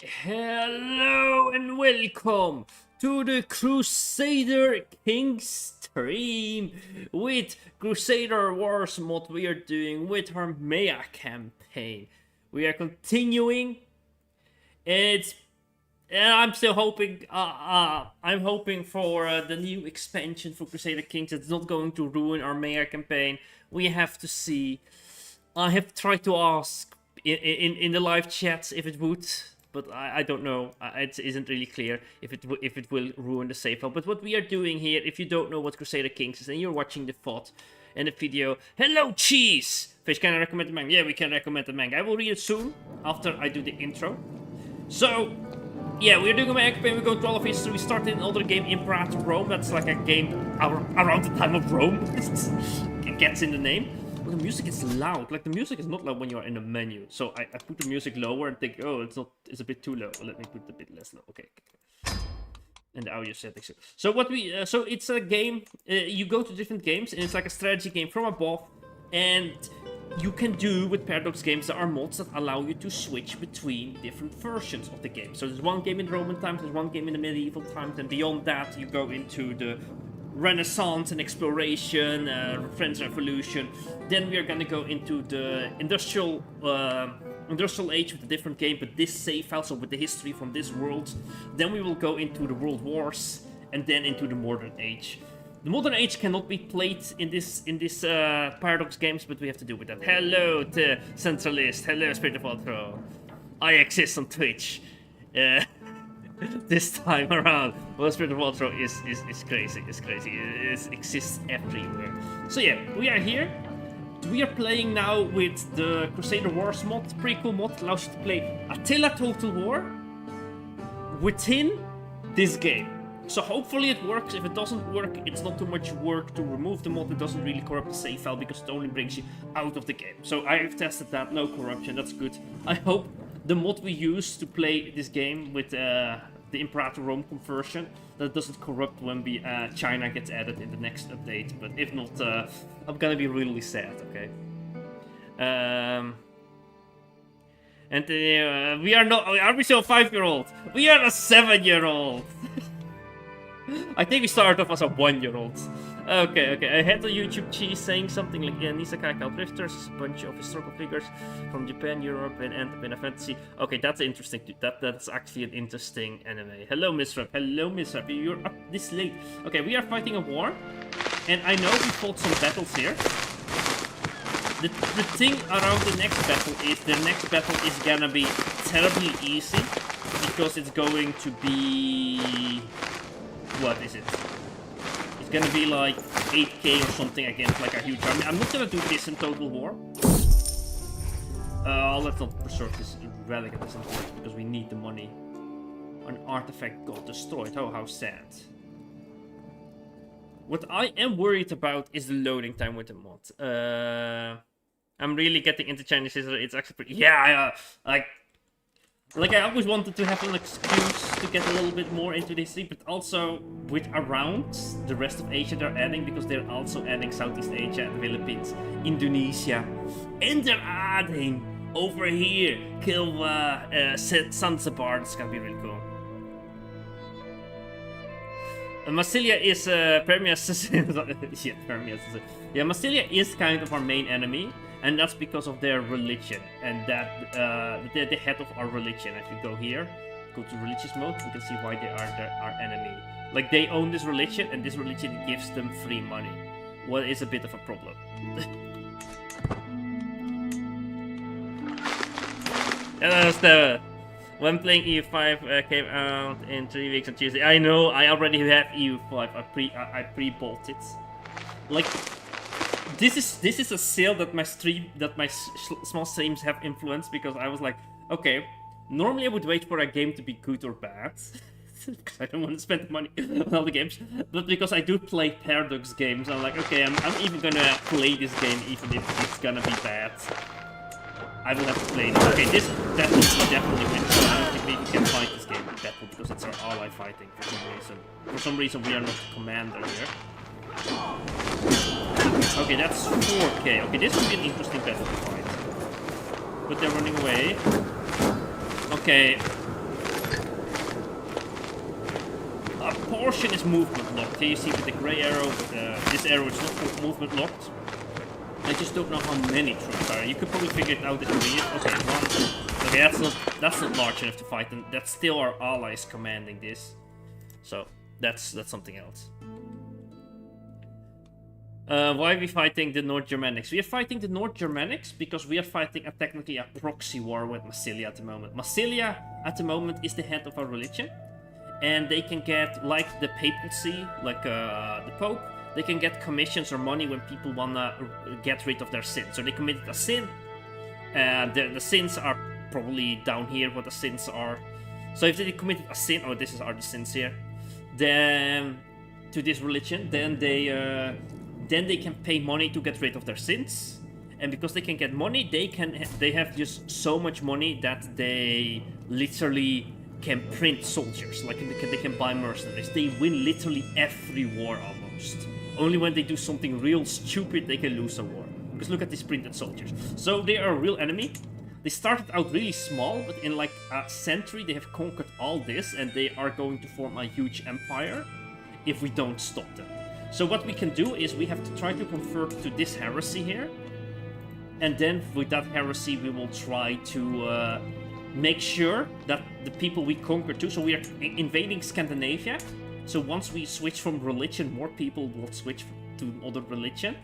Hello and welcome to the Crusader King stream with Crusader Wars mod we are doing with our Maya campaign. We are continuing. I'm still hoping. I'm hoping for the new expansion for Crusader Kings. It's not going to ruin our Maya campaign. We have to see. I have tried to ask in the live chats if it would, but I don't know. It isn't really clear if it will ruin the save file. But what we are doing here, if you don't know what Crusader Kings is and you're watching the VOD and the video, hello cheese! Fish, can I recommend the manga? Yeah, we can recommend the manga. I will read it soon after I do the intro. So, yeah, we're doing a manga campaign. We're going through all of history. We started an older game, Imperator Rome. That's like a game around the time of Rome. It gets in the name. Well, the music is loud. Like, the music is not loud when you're in a menu. So I put the music lower and think, oh, it's a bit too low. Let me put it a bit less low. Okay. And the audio settings. So what so it's a game. You go to different games, and it's like a strategy game from above. And you can do with Paradox games, there are mods that allow you to switch between different versions of the game. So there's one game in Roman times, there's one game in the medieval times, and beyond that you go into the Renaissance and exploration, French Revolution. Then we are gonna go into the industrial age with a different game, but this save file, so with the history from this world. Then we will go into the World Wars, and then into the Modern Age. The Modern Age cannot be played in this Paradox games, but we have to do with that. Hello, the Centralist. Hello, Spirit of Ultra. I exist on Twitch. This time around, well, Spirit of Ultra is crazy. It's crazy. It exists everywhere. So yeah, we are here. We are playing now with the Crusader Wars mod. Pretty cool mod. Allows you to play Attila Total War within this game. So hopefully it works. If it doesn't work, it's not too much work to remove the mod. It doesn't really corrupt the save file because it only brings you out of the game. So I have tested that. No corruption. That's good. I hope the mod we use to play this game with the Imperator Rome conversion, that doesn't corrupt when China gets added in the next update. But if not, I'm gonna be really sad, okay? And we are not... Are we still a 5-year-old? We are a 7-year-old! I think we started off as a 1-year-old. Okay. I had a YouTube cheese saying something like, yeah, Nisakai Drifters, a bunch of historical figures from Japan, Europe, and Anthropina Fantasy. Okay, that's interesting. That's actually an interesting anime. Hello, Misrep. You're up this late. Okay, we are fighting a war, and I know we fought some battles here. The thing around the next battle is the next battle is gonna be terribly easy because it's going to be... What is it? It's gonna be like 8k or something against like a huge army. I'm not gonna do this in Total War. Let's not preserve this relic at this point because we need the money. An artifact got destroyed. Oh, how sad. What I am worried about is the loading time with the mod. I'm really getting into Chinese history. It's actually pretty... Yeah, Like, I always wanted to have an excuse to get a little bit more into this history, but also with around the rest of Asia they're adding, because they're also adding Southeast Asia, the Philippines, Indonesia, and they're adding over here, Kilwa, Zanzibar. It's gonna be really cool. Massilia is Permias. Yeah, Permias. Yeah, Massilia is kind of our main enemy. And that's because of their religion, and that they're the head of our religion. If we go here, go to religious mode, we can see why they are our enemy. Like, they own this religion, and this religion gives them free money. What is a bit of a problem. When playing EU5 came out in 3 weeks on Tuesday. I know, I already have EU5. I pre-bought it. Like... This is a sale that my small streams have influenced, because I was like, okay, normally I would wait for a game to be good or bad, because I don't want to spend money on all the games, but because I do play Paradox games, I'm like, okay, I'm even gonna play this game even if it's gonna be bad. I will have to play it. Okay, this battle we definitely win. I don't think we can fight this game in battle because it's our ally fighting for some reason. For some reason we are not the commander here. Okay, that's 4k. Okay, this would be an interesting battle to fight. But they're running away. Okay, portion is movement locked. Here you see with the gray arrow, this arrow is not movement locked. I just don't know how many troops are. You could probably figure it out if you read it. Okay, one. Okay, that's not large enough to fight, and that's still our allies commanding this. So that's something else. Why are we fighting the North Germanics? We are fighting the North Germanics because we are fighting technically a proxy war with Massilia at the moment. Massilia at the moment is the head of our religion, and they can get, like the papacy, like the Pope, they can get commissions or money when people wanna get rid of their sin. So they committed a sin, and the sins are probably down here. What the sins are. So if they committed a sin, oh, this are the sins here, then to this religion, then they can pay money to get rid of their sins, and because they can get money, they have just so much money that they literally can print soldiers. Like they can buy mercenaries. They win literally every war almost. Only when they do something real stupid, they can lose a war. Because look at these printed soldiers. So they are a real enemy. They started out really small, but in like a century, they have conquered all this, and they are going to form a huge empire if we don't stop them. So what we can do is we have to try to convert to this heresy here. And then with that heresy, we will try to make sure that the people we conquer too, so we are invading Scandinavia. So once we switch from religion, more people will switch to other religion.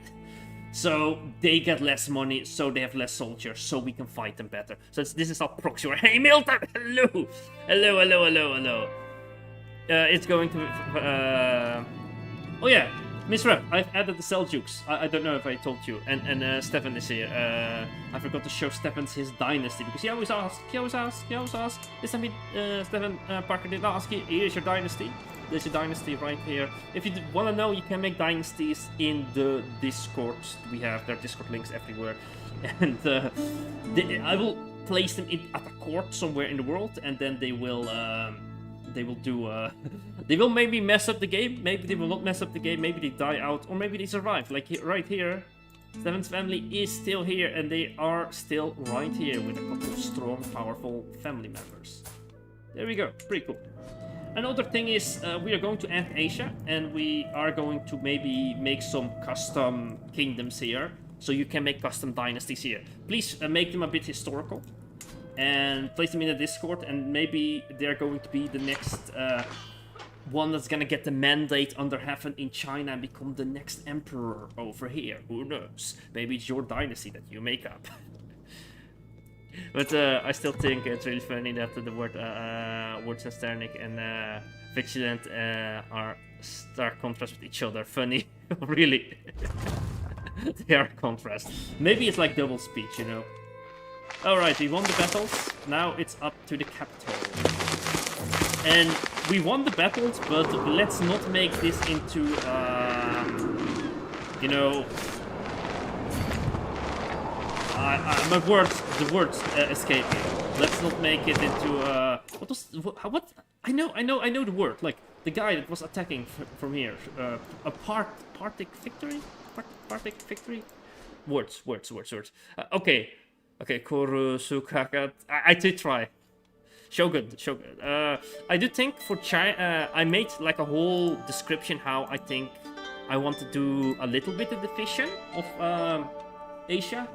So they get less money, so they have less soldiers, so we can fight them better. So this is our proxy war. Hey Milton, hello! Hello. It's going to... oh yeah, Miss Rep, I've added the Seljuks. I don't know if I told you. And Stefan is here. I forgot to show Stefan his dynasty, because he always asks. This time Stefan Parker did ask, here's your dynasty. There's a dynasty right here. If you want to know, you can make dynasties in the Discord. We have their Discord links everywhere. And I will place them at a court somewhere in the world, and then they will do... they will maybe mess up the game, maybe they will not mess up the game, maybe they die out, or maybe they survive. Like right here, Stefan's family is still here, and they are still right here with a couple of strong, powerful family members. There we go, pretty cool. Another thing is, we are going to end Asia, and we are going to maybe make some custom kingdoms here, so you can make custom dynasties here. Please make them a bit historical, and place them in the Discord, and maybe they're going to be the next one that's gonna get the mandate under heaven in China and become the next emperor over here. Who knows? Maybe it's your dynasty that you make up. But I still think it's really funny that the words Sternik and Vigilant are stark contrast with each other. Funny, really. They are contrast. Maybe it's like double speech, you know. Alright, we won the battles. Now it's up to the capital. And we won the battles, but let's not make this into, you know... the words escape me. Let's not make it into, what? I know the word. Like, the guy that was attacking from here. A Partick victory? Partick victory? Words. Okay, Kurusukakat. I did try. Shogun. I do think for China, I made like a whole description how I think I want to do a little bit of division of Asia.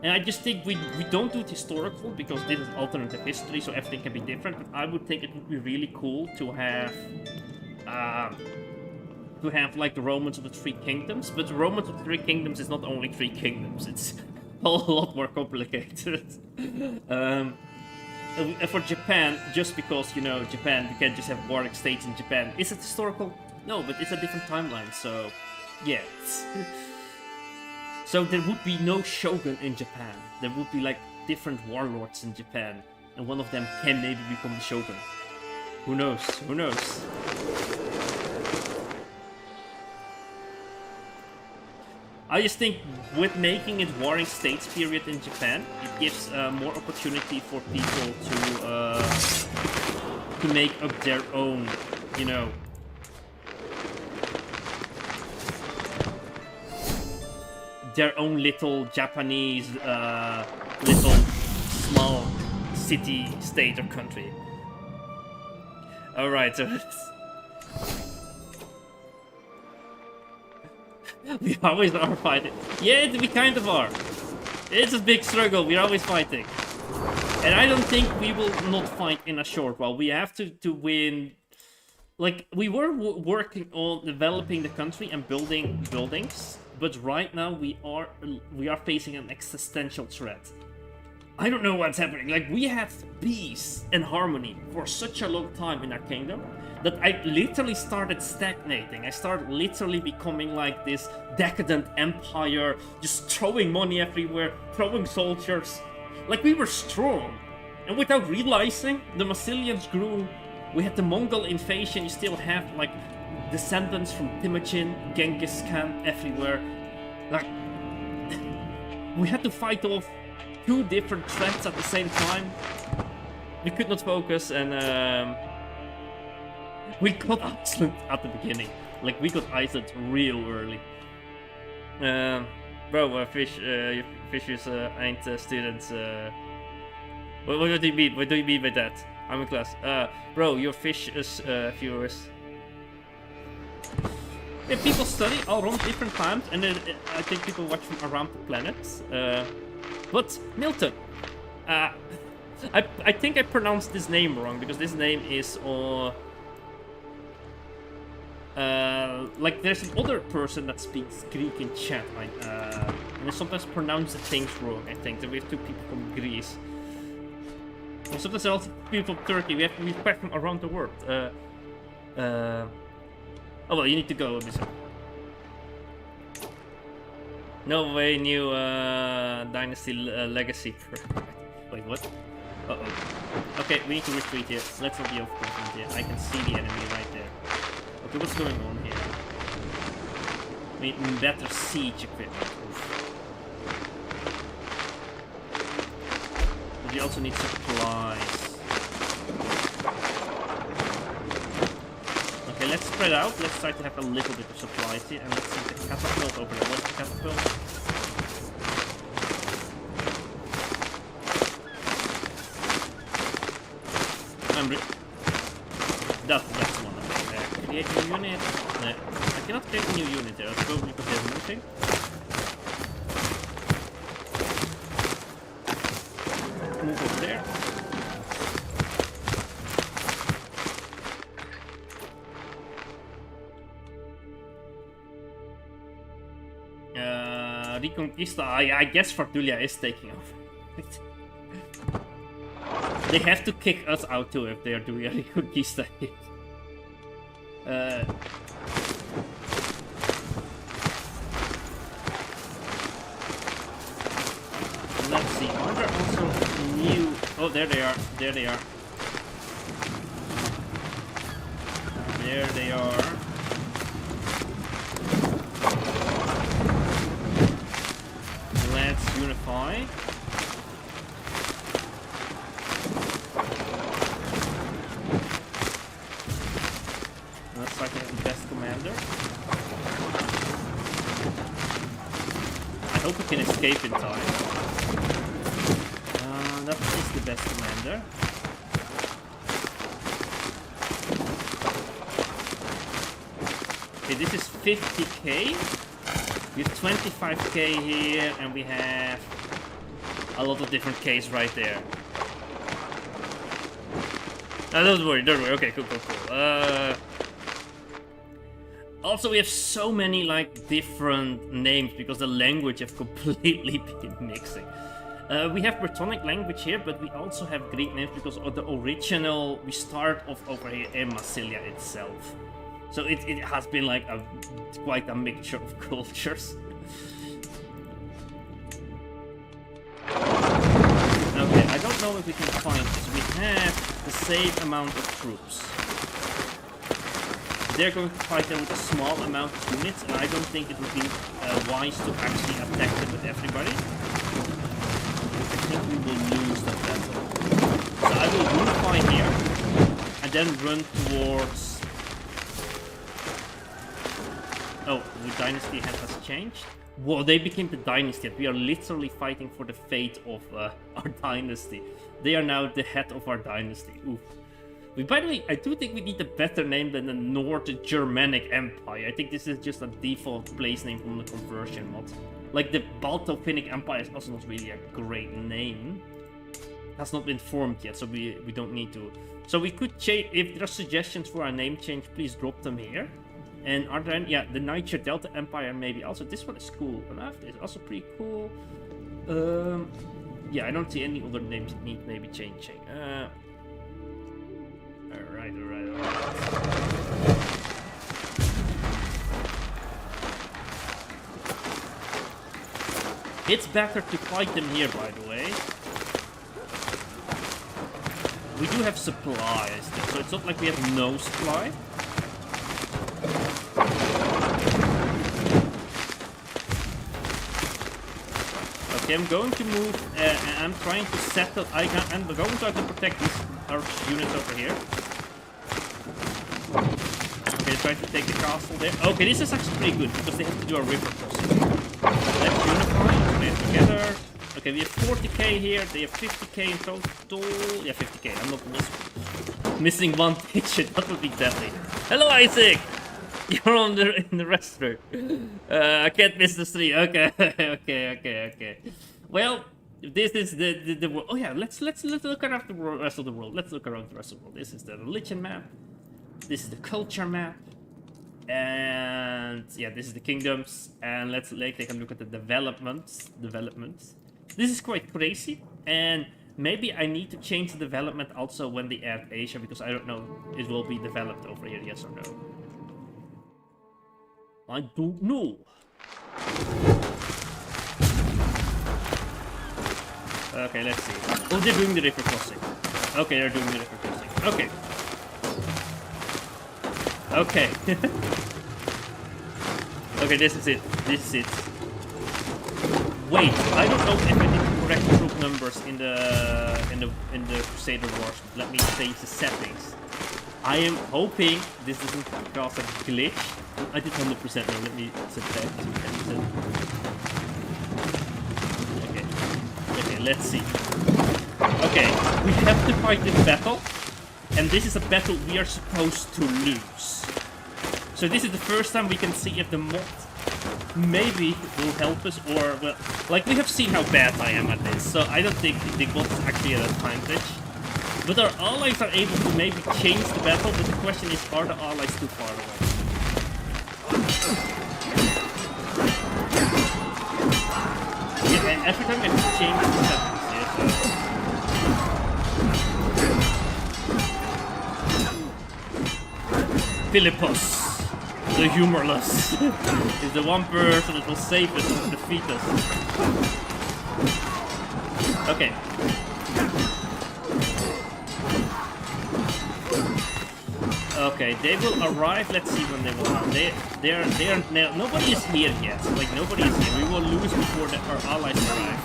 And I just think we don't do it historical because this is alternative history, so everything can be different. But I would think it would be really cool to have like the Romans of the Three Kingdoms. But the Romans of the Three Kingdoms is not only three kingdoms; it's a lot more complicated. For Japan, just because, you know, Japan, you can't just have warring states in Japan. Is it historical? No, but it's a different timeline, so yeah. So there would be no shogun in Japan. There would be like different warlords in Japan, and one of them can maybe become the shogun. Who knows? Who knows? I just think with making it warring states period in Japan, it gives more opportunity for people to make up their own, you know, their own little Japanese, little small city, state, or country. Alright, so We always are fighting. Yeah, we kind of are. It's a big struggle. We're always fighting. And I don't think we will not fight in a short while. We have to win. Like, we were working on developing the country and building buildings, but right now we are facing an existential threat. I don't know what's happening. Like, we had peace and harmony for such a long time in our kingdom that I literally started stagnating. I started literally becoming like this decadent empire, just throwing money everywhere, throwing soldiers. Like, we were strong. And without realizing, the Massilians grew. We had the Mongol invasion. You still have, like, descendants from Temujin, Genghis Khan everywhere. Like, we had to fight off 2 different threats at the same time. We could not focus, and we got Iceland at the beginning. Like, we got Iceland real early. Bro, fishes ain't students. What do you mean? What do you mean by that? I'm in class. Bro, your fish is viewers. Yeah, people study all around different times, and then I think people watch from around the planet. But Milton, I think I pronounced this name wrong because this name is like there's another person that speaks Greek in chat, and I sometimes pronounce the things wrong. I think that we have 2 people from Greece. And sometimes also people from Turkey. We have from around the world. Oh well, you need to go, Bisa. No way, new Dynasty Legacy. Wait, what? Uh-oh. Okay, we need to retreat here. Let's not be overconfident here. I can see the enemy right there. Okay, what's going on here? We need better siege equipment. But we also need supplies. Okay, let's spread out. Let's try to have a little bit of supplies here. And let's see the catapult over there. What's the catapult? That's one of them. Create new unit. I cannot create a new unit there. That's probably because there's nothing. Move over there. Reconquista. I guess Fardulia is taking over. They have to kick us out too if they are doing a Reconquista. Let's see. Are there also new? Oh, there they are. There they are. There they are. Let's unify. Looks like I have the best commander. I hope we can escape in time. That is the best commander. Okay, this is 50k. We have 25k here, and we have a lot of different Ks right there. Don't worry, don't worry. Okay, cool. Also, we have so many like different names because the language have completely been mixing. We have Brittonic language here, but we also have Greek names because of the original. We start off over here in Massilia itself. So it has been like quite a mixture of cultures. Okay, I don't know if we can find this. We have the same amount of troops. They're going to fight them with a small amount of units, and I don't think it would be wise to actually attack them with everybody. I think we will lose that battle. So I will unify here, and then run towards... Oh, the dynasty has changed? Whoa, they became the dynasty. We are literally fighting for the fate of our dynasty. They are now the head of our dynasty. Oof. By the way, I do think we need a better name than the North Germanic Empire. I think this is just a default place name from the conversion mod. Like the Balto-Finnic Empire is also not really a great name. Has not been formed yet, so we don't need to. So we could change. If there are suggestions for a name change, please drop them here. And are there any, yeah, the Niger Delta Empire maybe also. This one is cool enough. It's also pretty cool. Yeah, I don't see any other names that need maybe changing. Alright. It's better to fight them here, by the way. We do have supplies, so it's not like we have no supply. Okay, I'm going to move, and I'm trying to settle. I'm going to try to protect our units over here. Okay, trying to take the castle there. Okay, this is actually pretty good because they have to do a river crossing. Let's unify. Okay, together. Okay, we have 40k here. They have 50k in total. Yeah, 50k. I'm not missing one digit. That would be deadly. Hello, Isaac. You're on in the restaurant. I can't miss the stream. Okay, okay. Well, this is the world. Oh yeah, let's look around the rest of the world. Let's look around the rest of the world. This is the religion map. This is the culture map. And yeah, this is the kingdoms. And let's take a look at the developments. This is quite crazy. And maybe I need to change the development also when they add Asia, because I don't know it will be developed over here, yes or no. I don't know. Okay, let's see. Oh, they're doing the river crossing. Okay, they're doing the river crossing. Okay. Okay. Okay, this is it. Wait, I don't know if I need the correct troop numbers in the Crusader Wars. Let me change the settings. I am hoping this doesn't cause a glitch. I did 100% now. Let me set that to 10%. Okay, let's see. Okay, we have to fight this battle. And this is a battle we are supposed to lose. So this is the first time we can see if the mod maybe will help us, or, well, like we have seen how bad I am at this. So I don't think the mod is actually at a time glitch. But our allies are able to maybe change the battle, but the question is, are the allies too far away? Yeah, every time I change the settings here, Philippus, the humorless, is the one person that will save us or defeat us. Okay. Okay, they will arrive. Let's see when they will arrive. Nobody is here yet. Like, nobody is here. We will lose before our allies arrive.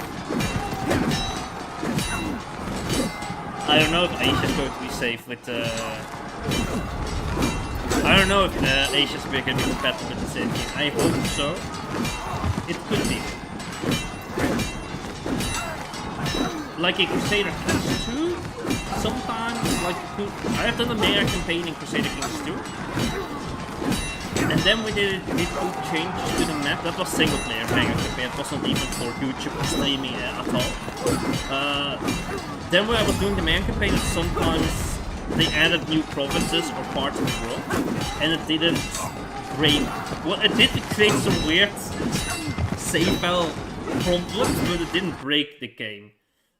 I don't know if Asia is going to be safe with I don't know if Asia's going to be compatible with the same team. I hope so. It could be. Like a Crusader Kings 2, sometimes, like, I have done a Maya campaign in Crusader Kings 2. And then we did two changes to the map. That was single player Maya campaign. It wasn't even for YouTube streaming at all. Then when I was doing the Maya campaign, sometimes they added new provinces or parts of the world. And it didn't break. Well, it did create some weird save file problems, but it didn't break the game.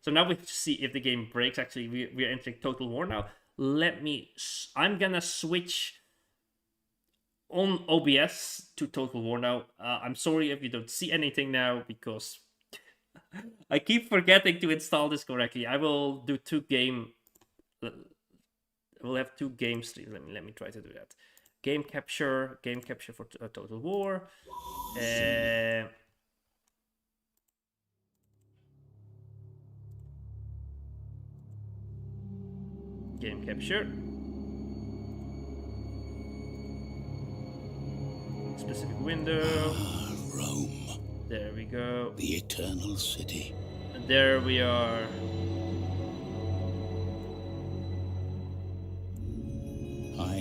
So now we have to see if the game breaks. Actually, we are entering Total War now. I'm gonna switch on OBS to Total War now. I'm sorry if you don't see anything now, because I keep forgetting to install this correctly. I will do we'll have 2 game streams. Let me try to do that. Game capture for Total War. Game capture. Specific window. Rome. There we go. The eternal city. And there we are.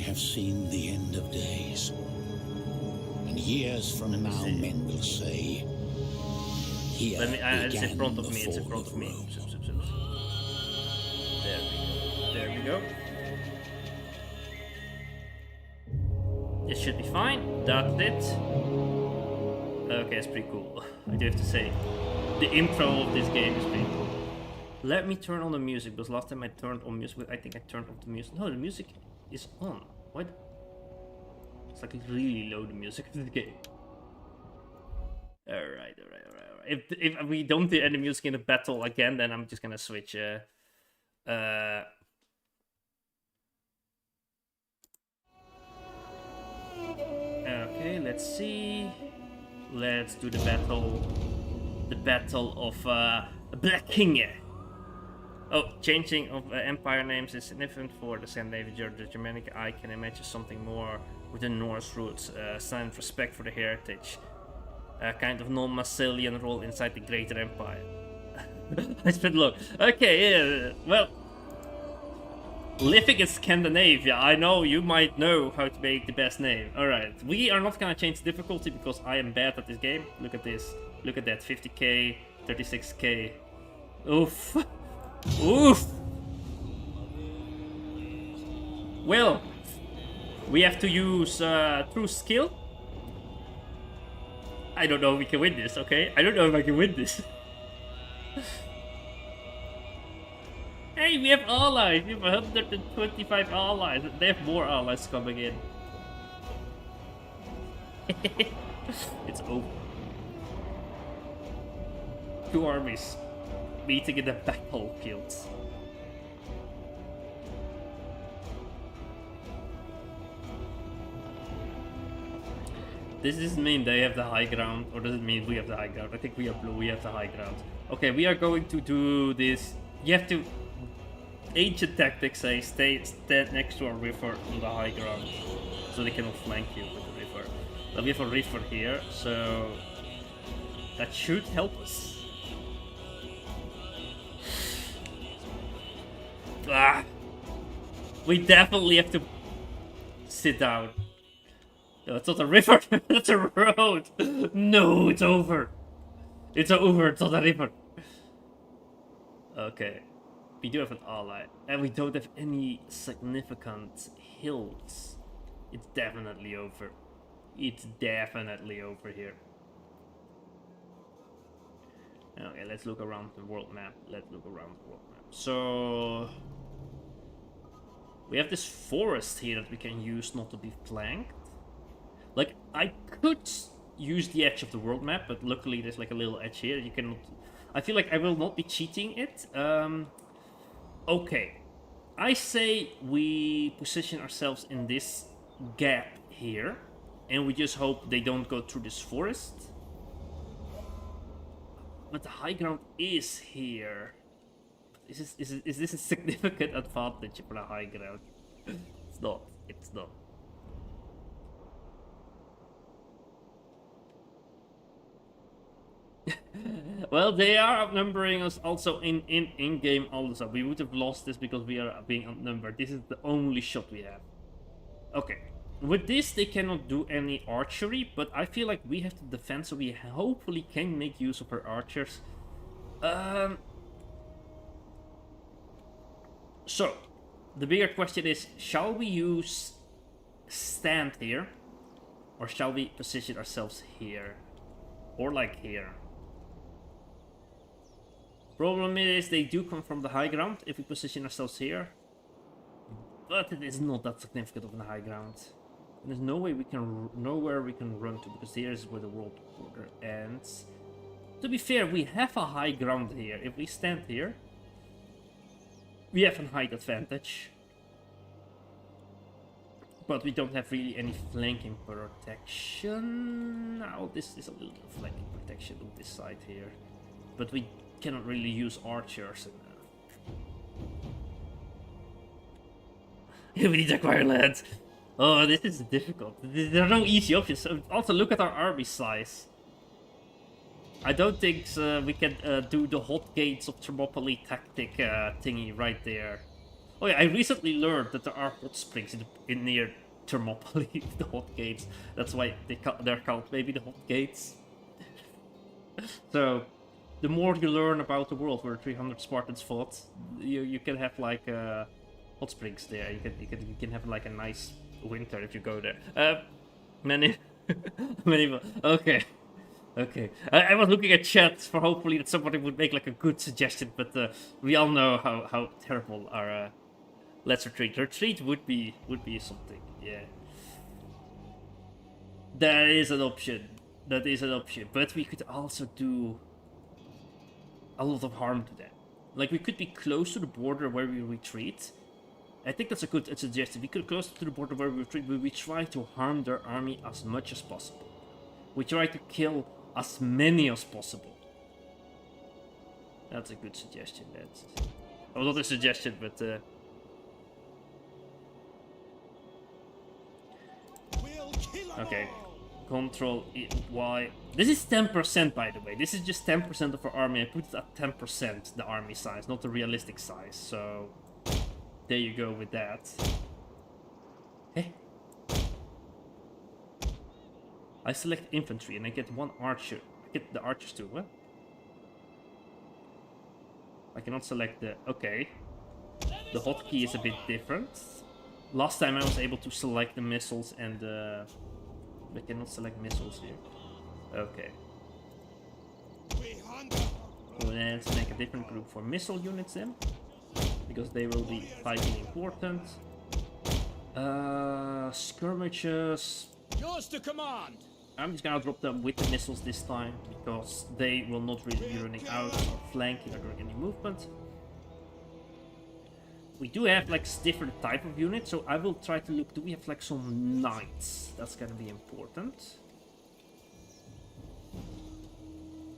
have seen the end of days. And years from now, men will say, here it's in began front of the me, it's in fall front of of me. Rome. There we go. This should be fine. That's it. Okay, it's pretty cool. I do have to say, the intro of this game is pretty cool. Let me turn on the music, because last time I turned on music, I think I turned off the music. No, the music is on. What? It's like really low, the music of the game. Alright. If we don't hear any music in the battle again, then I'm just gonna switch. Okay, let's see. Let's do the battle. The battle of Black King. Oh, changing of empire names is significant for the Scandinavian, the Germanic. I can imagine something more with the Norse roots, sign of respect for the heritage, a kind of non-Massilian role inside the greater empire. I spent look. Okay, yeah, well, living in Scandinavia, I know you might know how to make the best name. Alright, we are not gonna change the difficulty because I am bad at this game. Look at this. Look at that. 50k, 36k. Oof. Oof. Well, we have to use true skill. I don't know if we can win this, okay? I don't know if I can win this. Hey, we have allies! We have 125 allies. They have more allies coming in. It's over. 2 armies meeting in the battlefields. Does this mean they have the high ground, or does it mean we have the high ground? I think we are blue, we have the high ground. Okay, we are going to do this. You have to... Ancient tactics say stand next to a river on the high ground, so they cannot flank you with the river. But we have a river here, so... that should help us. Ah, we definitely have to sit down. No, it's not a river, it's a road. No, it's over. It's over, it's not a river. Okay, we do have an ally, and we don't have any significant hills. It's definitely over. It's definitely over here. Okay, let's look around the world map. So... we have this forest here that we can use not to be flanked. Like, I could use the edge of the world map, but luckily there's like a little edge here. You cannot... I feel like I will not be cheating it. Okay. I say we position ourselves in this gap here, and we just hope they don't go through this forest. But the high ground is here. Is this a significant advantage for the high ground? It's not. It's not. Well, they are outnumbering us also in-game also. We would have lost this because we are being outnumbered. This is the only shot we have. Okay. With this, they cannot do any archery, but I feel like we have to defend, so we hopefully can make use of our archers. So, the bigger question is, shall we use stand here? Or shall we position ourselves here? Or like here? Problem is, they do come from the high ground if we position ourselves here. But it is not that significant of a high ground. And there's no way we can, nowhere we can run to, because here is where the world border ends. To be fair, we have a high ground here. If we stand here, we have a height advantage. But we don't have really any flanking protection. Now, this is a little bit of flanking protection on this side here. But we cannot really use archers. We need to acquire land. Oh, this is difficult. There are no easy options. Also, look at our army size. I don't think we can do the hot gates of Thermopylae tactic thingy right there. Oh yeah, I recently learned that there are hot springs in near Thermopylae, the hot gates. That's why they're called maybe the hot gates. So, the more you learn about the world where 300 Spartans fought, you can have like hot springs there. You can have like a nice winter if you go there. Many, many. Okay, okay. I was looking at chat for hopefully that somebody would make like a good suggestion, but we all know how terrible our let's retreat. Retreat would be something. Yeah, that is an option. That is an option, but we could also do a lot of harm to them. Like, we could be close to the border where we retreat. I think that's a good suggestion. We could close to the border where we retreat, but we try to harm their army as much as possible. We try to kill as many as possible. That's a good suggestion. That's well, not a suggestion, but okay. Control Y. This is 10%, by the way. This is just 10% of our army. I put it at 10%, the army size, not the realistic size. So, there you go with that. Hey. I select infantry and I get one archer. I get the archers too, what? I cannot select the... Okay. The hotkey is a bit different. Last time I was able to select the missiles and the... I cannot select missiles here. Okay. So let's make a different group for missile units then. Because they will be fighting important. Skirmishes. Yours to command. I'm just gonna drop them with the missiles this time. Because they will not really be running out or flanking or doing any movement. We do have like different type of units, so I will try to look. Do we have like some knights? That's gonna be important.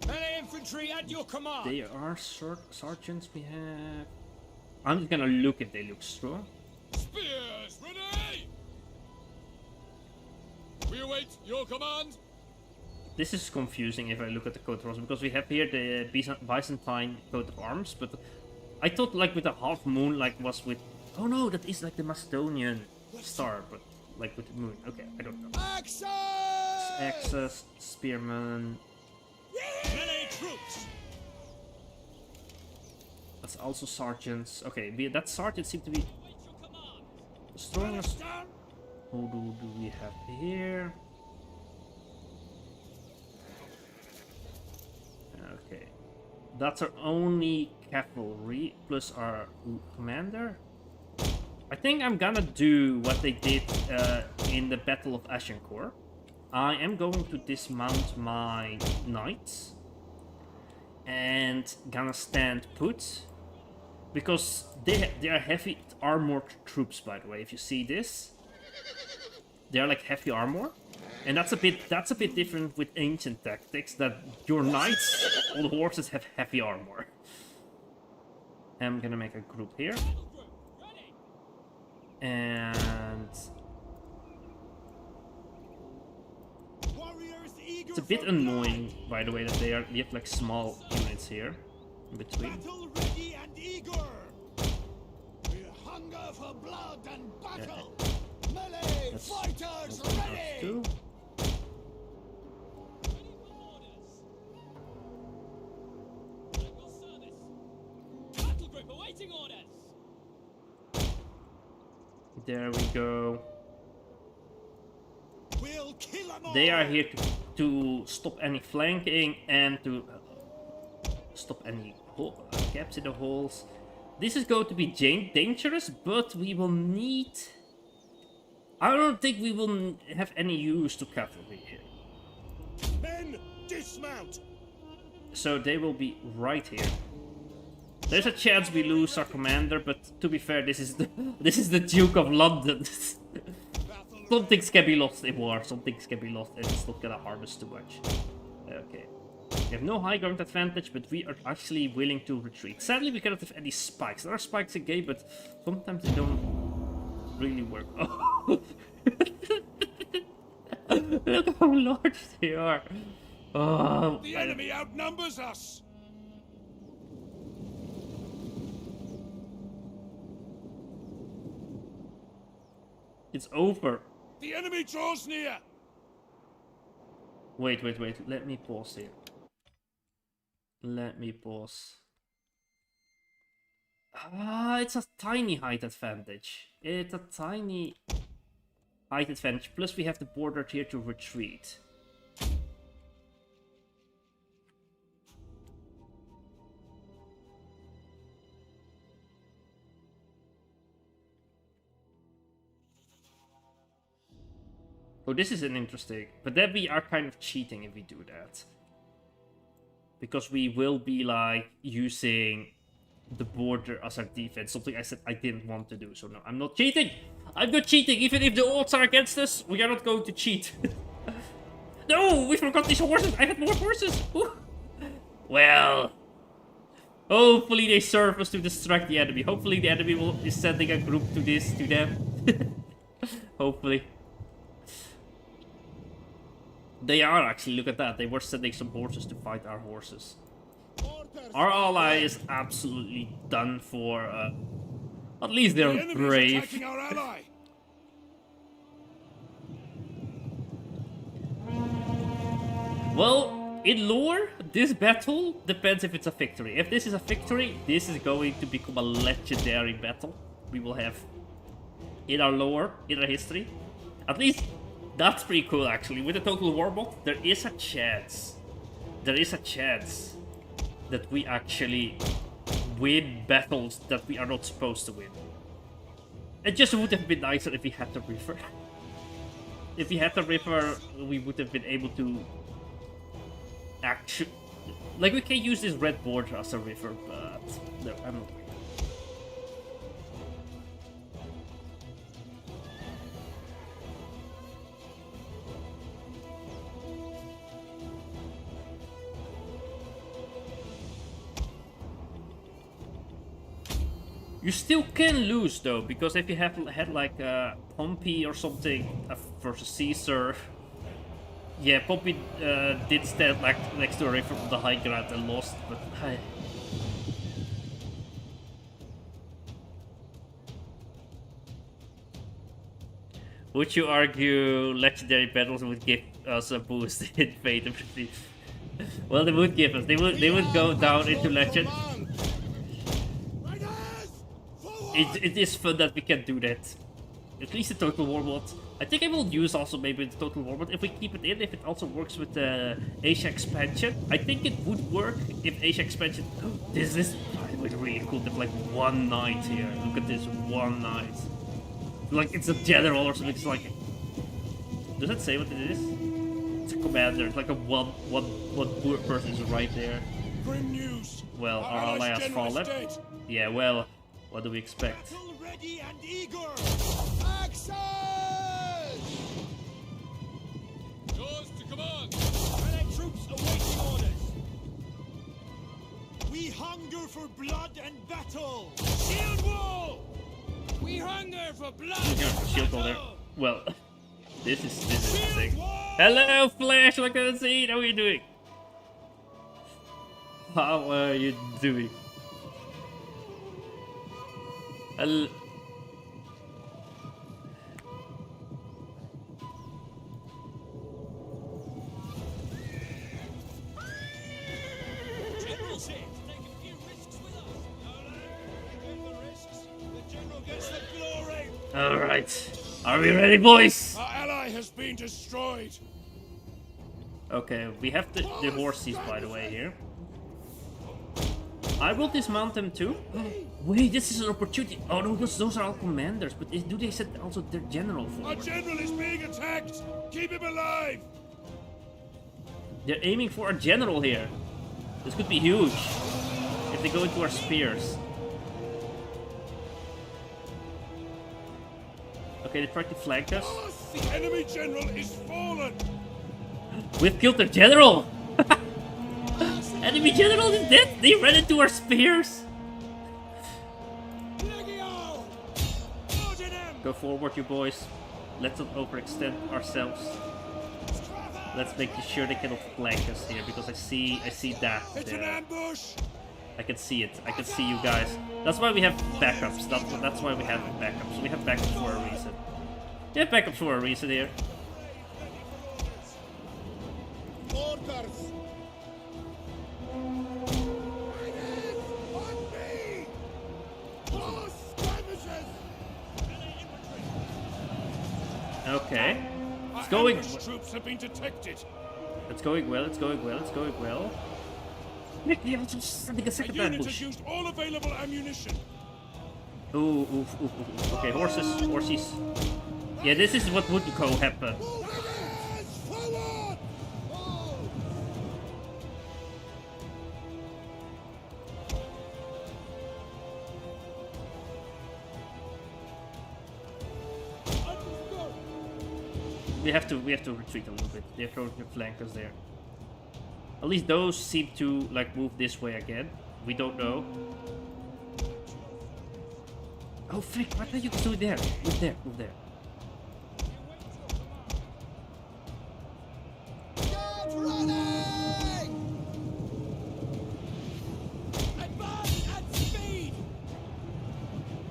Melee infantry at your command. They are sergeants we have. I'm just gonna look if they look strong. Spears ready. We await your command. This is confusing if I look at the coat of arms because we have here the Byzantine coat of arms, but I thought like with the half moon like was with... Oh no, that is like the Macedonian star, but like with the moon. Okay, I don't know. Axis, spearman. Melee troops. That's also sergeants. Okay, that sergeant seems to be the strongest. Who do we have here? Okay. That's our only cavalry plus our commander. I think I'm gonna do what they did in the Battle of Agincourt. I am going to dismount my knights and gonna stand put because they are heavy armored troops, by the way. If you see this, they are like heavy armor. And that's a bit different with ancient tactics, that your knights on horses have heavy armor. I'm gonna make a group here. And it's a bit annoying, by the way, that they have like small units here in between. Ready and eager. We hunger for blood and battle. Melee fighters ready. Two. There we go. We'll kill them all. They are here to stop any flanking and to stop any gaps in the holes. This is going to be dangerous, but we will need... I don't think we will have any use to cavalry here. Men, dismount. So they will be right here. There's a chance we lose our commander, but to be fair, this is the Duke of London. Some things can be lost in war, some things can be lost, and it's not gonna harm us too much. Okay. We have no high ground advantage, but we are actually willing to retreat. Sadly, we cannot have any spikes. There are spikes in game, but sometimes they don't really work. Oh. Look how large they are. Oh, The enemy outnumbers us. It's over. The enemy draws near. Wait. Let me pause here. Let me pause. It's a tiny height advantage. It's a tiny height advantage. Plus we have the border here to retreat. Oh, this is an interesting. But then we are kind of cheating if we do that. Because we will be like using the border as our defense. Something I said I didn't want to do. So no, I'm not cheating. I'm not cheating. Even if the odds are against us, we are not going to cheat. No, we forgot these horses. I had more horses. Ooh. Well, hopefully they serve us to distract the enemy. Hopefully the enemy is sending a group to them. Hopefully. They are actually, look at that. They were sending some horses to fight our horses. Our ally is absolutely done for. At least they're brave. Our ally. Well, in lore, this battle depends if it's a victory. If this is a victory, this is going to become a legendary battle. We will have in our lore, in our history. At least that's pretty cool actually. With the Total War mod, there is a chance. There is a chance that we actually win battles that we are not supposed to win. It just would have been nicer if we had the river. If we had the river, we would have been able to actually... Like, we can use this red border as a river, but... No, I'm not... You still can lose though, because if you have had like Pompey or something versus Caesar, yeah, Pompey did stand like next to a river from the high ground and lost, but hi. Would you argue legendary battles would give us a boost in fate and prestige? Well, they would give us. They would go down into legend. It is fun that we can do that. At least the Total War mod. I think I will use also maybe the Total War mod if we keep it in, if it also works with the Asia expansion. I think it would work if Asia expansion... This is really cool to have like one knight here. Look at this, one knight. Like it's a general or something, it's like... Does that say what it is? It's a commander, it's like a one person is right there. Grim news. Well, our ally has fallen. Yeah, well... What do we expect? Ready and eager. Action! Yours to command. Allied troops awaiting orders. We hunger for blood and battle. Shield wall. We hunger for blood. Shield wall there. Well, this is interesting. Hello, Flash. Look at the scene. How are you doing? How are you doing? General said to take a few risks with us. No, the risks. The general gets the glory. All right. Are we ready, boys? Our ally has been destroyed. Okay, we have the horses, by the way, here. I will dismount them too. Wait, this is an opportunity. Oh no, those are all commanders. But do they set also their general forward? Our general is being attacked. Keep him alive. They're aiming for a general here. This could be huge if they go into our spears. Okay, they tried to flank us. The enemy general is fallen. We've killed their general. Enemy general is dead. They ran into our spears. Go forward, you boys. Let's not overextend ourselves. Let's make sure they cannot flank us here, because I see that It's an ambush. I can see it. I can see you guys. That's why we have backups. That's why we have backups. We have backups for a reason. Yeah, backups for a reason here. Orders! Okay. It's going. Troops have been detected. It's going well. It's going well. It's going well. Nick, yeah, I'm just sending a second Unit ambush. has used all available ammunition. Ooh, ooh, ooh, ooh. Okay, horses, horses. Yeah, this is what would go happen. We have to retreat a little bit. They're throwing the flankers there. At least those seem to like move this way again. We don't know. Oh frick! What are you doing there? Move there, move there. Get ready! Advance at speed!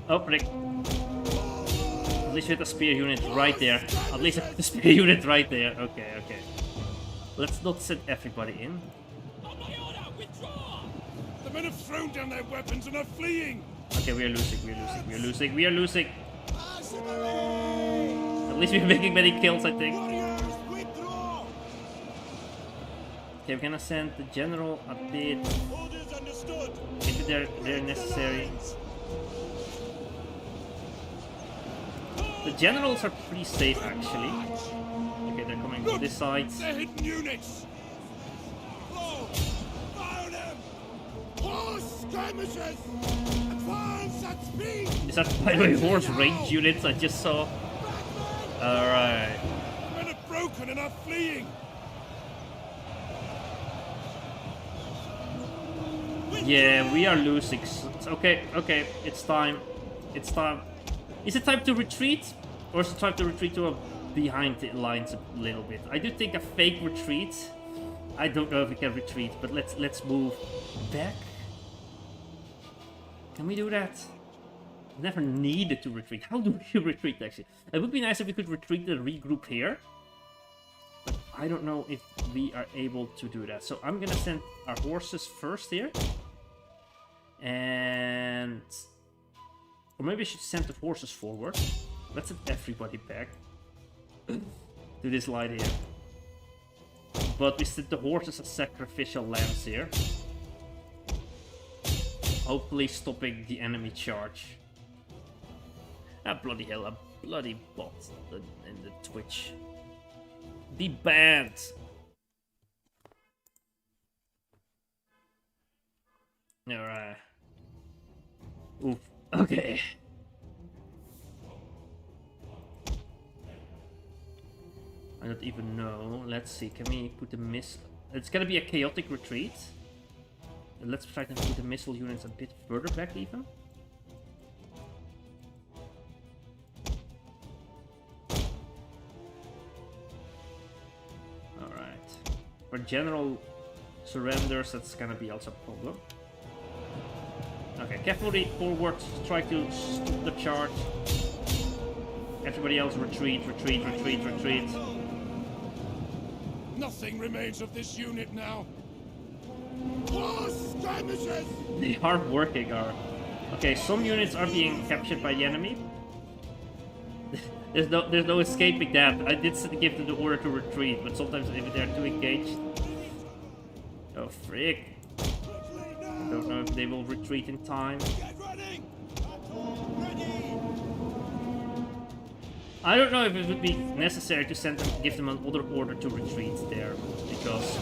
Oh frick! At least we had a spear unit right there. At least a spear unit right there. Okay, okay. Let's not send everybody in. On my order, withdraw! The men have thrown down their weapons and are fleeing. Okay, we are losing, we are losing, we are losing, we are losing. At least we're making many kills, I think. Warriors, withdraw! Okay, we're gonna send the general a bit Orders understood. if they're necessary. The generals are pretty safe, actually. Okay, they're coming from this side. They're hidden units. Blow! Fire them! Horse skirmishers! Advance at speed! Is that, by the way, horse range units I just saw? Alright. The men have broken and are fleeing. Yeah, we are losing. Okay, okay, it's time. It's time. Is it time to retreat? Or is it time to retreat to a behind the lines a little bit? I do think a fake retreat. I don't know if we can retreat, but let's move back. Can we do that? Never needed to retreat. How do we retreat actually? It would be nice if we could retreat and regroup here. But I don't know if we are able to do that. So I'm gonna send our horses first here. And... or maybe I should send the horses forward. Let's send everybody back. To this line here. But we send the horses as sacrificial lambs here. Hopefully stopping the enemy charge. Ah, bloody hell, a bloody bot in the Twitch. Be banned! Alright. Oof. Okay. I don't even know. Let's see. Can we put the missile? It's gonna be a chaotic retreat. Let's try to put the missile units a bit further back even. Alright. For general surrenders, that's gonna be also a problem. Okay, cavalry forward, try to stop the charge. Everybody else retreat, retreat, retreat, retreat. Nothing remains of this unit now. Horse skirmishers! They are working, are. Okay, some units are being captured by the enemy. there's no escaping that. I did give them the order to retreat, but sometimes if they're too engaged. Oh frick. I don't know if they will retreat in time. Get ready! Ready! I don't know if it would be necessary to send them, give them another order to retreat there, because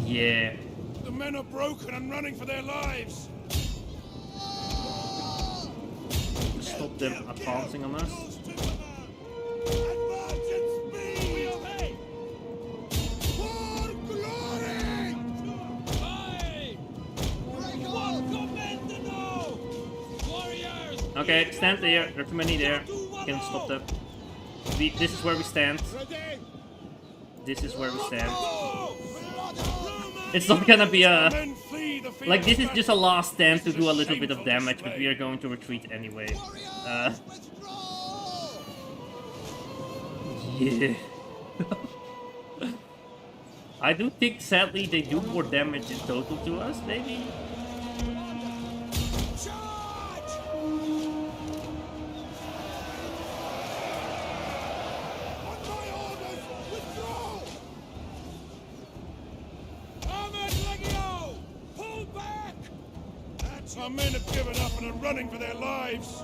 yeah, The men are broken and running for their lives. to stop them advancing on us. Advance at speed! Obey! For glory! Aye! Warriors! Okay, stand there. There are too many there. Can stop them. This is where we stand. Ready! This is where we stand. It's not gonna be a... Men flee the field like, this of is just a last stand to do a little bit of damage, but we are going to retreat anyway. Yeah. I do think, sadly, they do more damage in total to us, maybe? Charge! On my orders, withdraw! Armored Legio! Pull back! That's our men have given up and are running for their lives.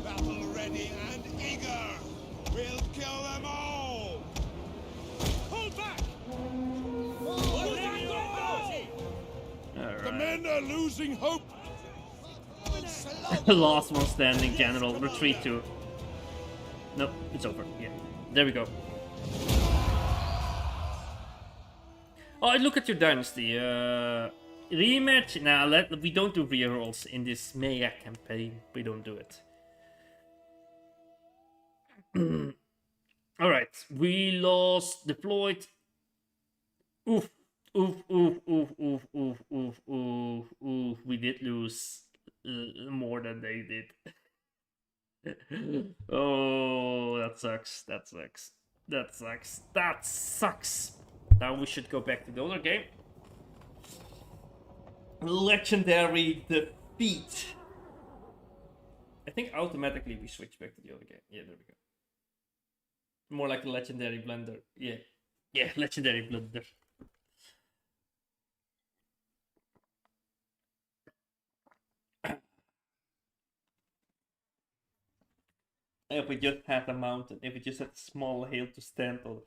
Battle ready and eager. We'll kill them all. Pull back! Pull back, All The right. men are losing hope. Last one standing, General. Retreat to. Nope, it's over. Yeah, there we go. Oh, look at your dynasty. Rematch? Nah, we don't do rerolls in this mega campaign. We don't do it. Alright, we lost deployed. Oof, oof, oof, oof, oof, oof, oof, oof, oof. We did lose more than they did. Oh, that sucks. That sucks. That sucks. That sucks. Now we should go back to the other game. Legendary defeat. I think automatically we switch back to the other game. Yeah, there we go. More like a legendary blender. Yeah. Yeah, legendary blender. If we just had a mountain, if we just had a small hill to stand on,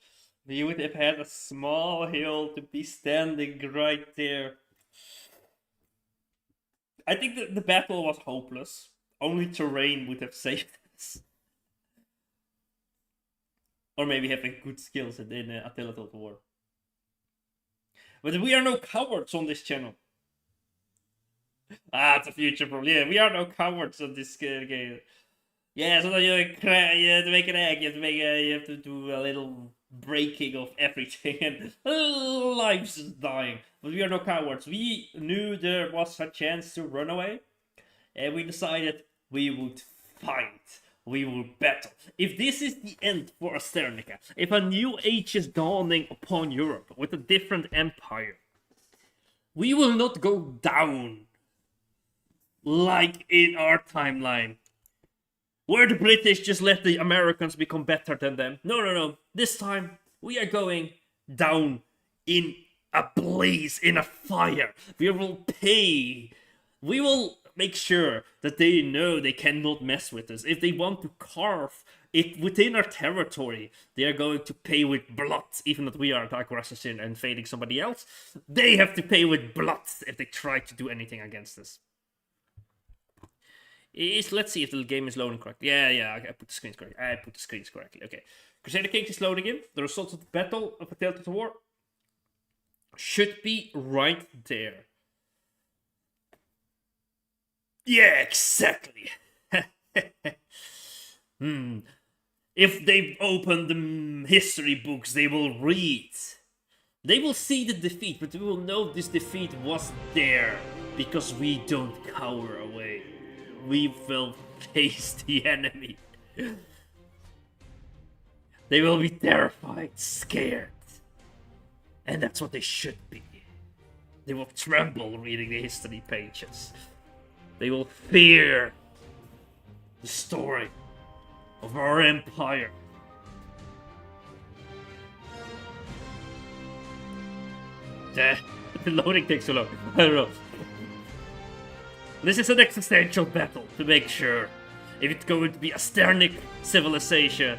we would have had a small hill to be standing right there. I think the battle was hopeless. Only terrain would have saved us. Or maybe having good skills in Attila Total War. But we are no cowards on this channel. Ah, it's a future problem. Yeah, we are no cowards on this game. Yeah, so you have to make an egg, you have to do a little breaking of everything, and lives is dying. But we are no cowards. We knew there was a chance to run away, and we decided we would fight. We will battle. If this is the end for Asternica, if a new age is dawning upon Europe with a different empire, we will not go down like in our timeline, where the British just let the Americans become better than them. No. This time, we are going down in a blaze, in a fire. We will pay. We will make sure that they know they cannot mess with us. If they want to carve it within our territory, they are going to pay with blood. Even if we are the aggressors and invading somebody else, they have to pay with blood if they try to do anything against us. Let's see if the game is loading correctly. Yeah, I put the screens correctly. Okay. Crusader Kings is loading in. The results of the battle of Attila Total War should be right there. Yeah, exactly. If they open the history books, they will read. They will see the defeat, but we will know this defeat was there because we don't cower away. We will face the enemy. They will be terrified, scared. And that's what they should be. They will tremble reading the history pages. They will fear the story of our empire. The loading takes so long. I don't know. This is an existential battle to make sure if it's going to be a Sternic civilization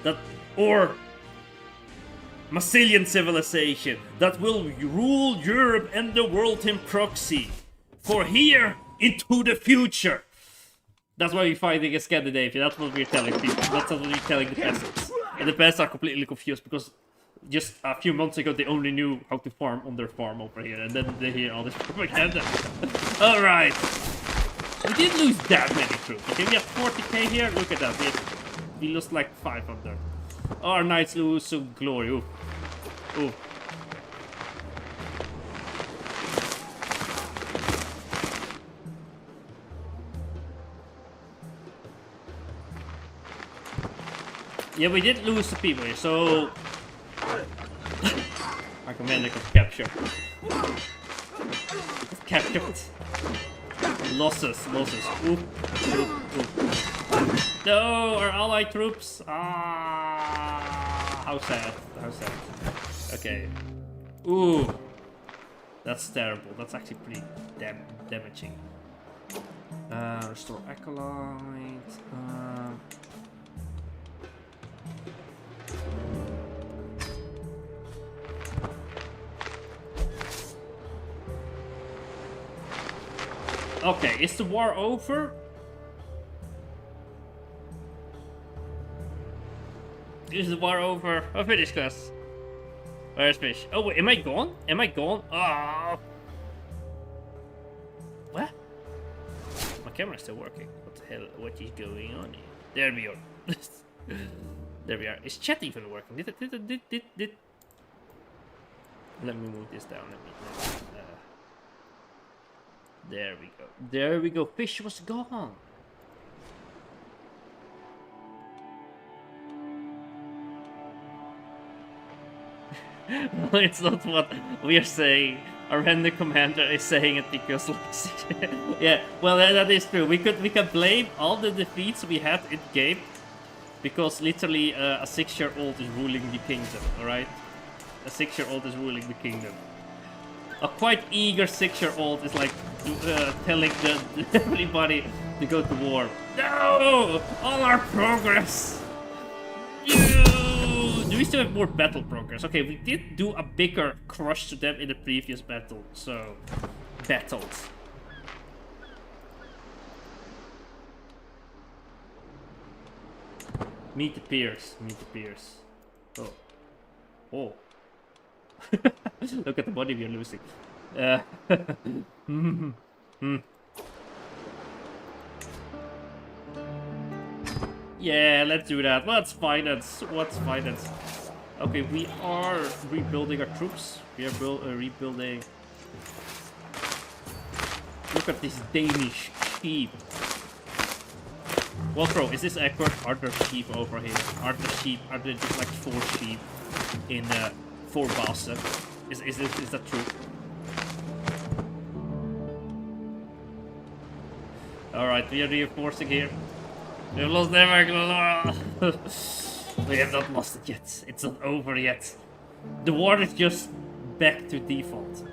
that, or Massilian civilization that will rule Europe and the world in proxy for here into the future. That's why we're fighting in Scandinavia. That's what we're telling people. That's what we're telling the peasants. And the peasants are completely confused because just a few months ago they only knew how to farm on their farm over here, and then they hear all this propaganda. Alright. We didn't lose that many troops. Okay, we have 40k here. Look at that. We lost like 500. Our knights lose some glory. Ooh. Ooh. Yeah, we did lose the people here, so... Our commander got captured. Captured. Losses. Oop. No, our allied troops. Ah, how sad. Okay. Ooh, that's terrible. That's actually pretty damaging. Restore acolyte. Okay, is the war over? Is the war over? Oh, finish class. Where's fish? Oh wait, am I gone? Oh. What? My camera's still working. What the hell? What is going on here? There we are. There we are. Is chat even working? Did. Let me move this down. There we go. Fish was gone. Well, it's not what we are saying. Our random commander is saying it because, like, yeah. Well, that is true. We can blame all the defeats we had in game because literally a 6-year-old is ruling the kingdom. All right, a 6-year-old is ruling the kingdom. A quite eager 6-year-old is like telling everybody to go to war. No! All our progress! Do we still have more battle progress? Okay, we did do a bigger crush to them in the previous battle, so... Battles. Meet the peers. Oh. Oh. Look at the body we are losing. Yeah, let's do that. What's finance? Okay, we are rebuilding our troops. We are rebuilding. Look at this Danish sheep. Well, bro, is this accurate? Are there sheep over here? Are there just like 4 sheep in 4 Bassa? Is that true? Alright, we are reinforcing here. We have lost Denmark. We have not lost it yet. It's not over yet. The war is just back to default.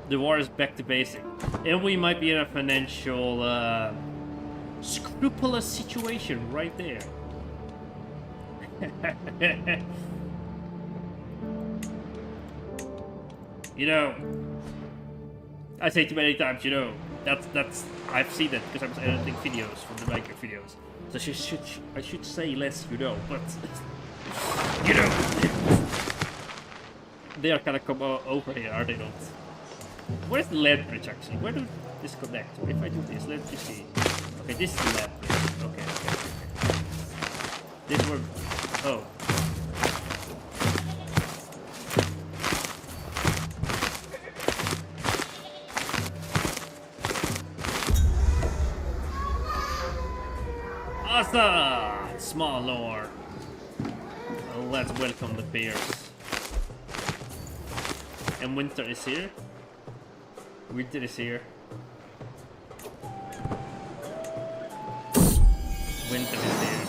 The war is back to basic. And we might be in a financial scrupulous situation right there. You know, I say too many times, you know, that's I've seen that because I was editing videos from the Minecraft videos. So I should say less, you know, but you know, they are kind of come over here, are they not? Where's the land bridge actually? Where do this connect? If I do this, let's just see. Okay, this is the land bridge. Okay. This were. Oh. Asa! Small lore. Let's welcome the bears. And winter is here. Winter is here. Winter is here.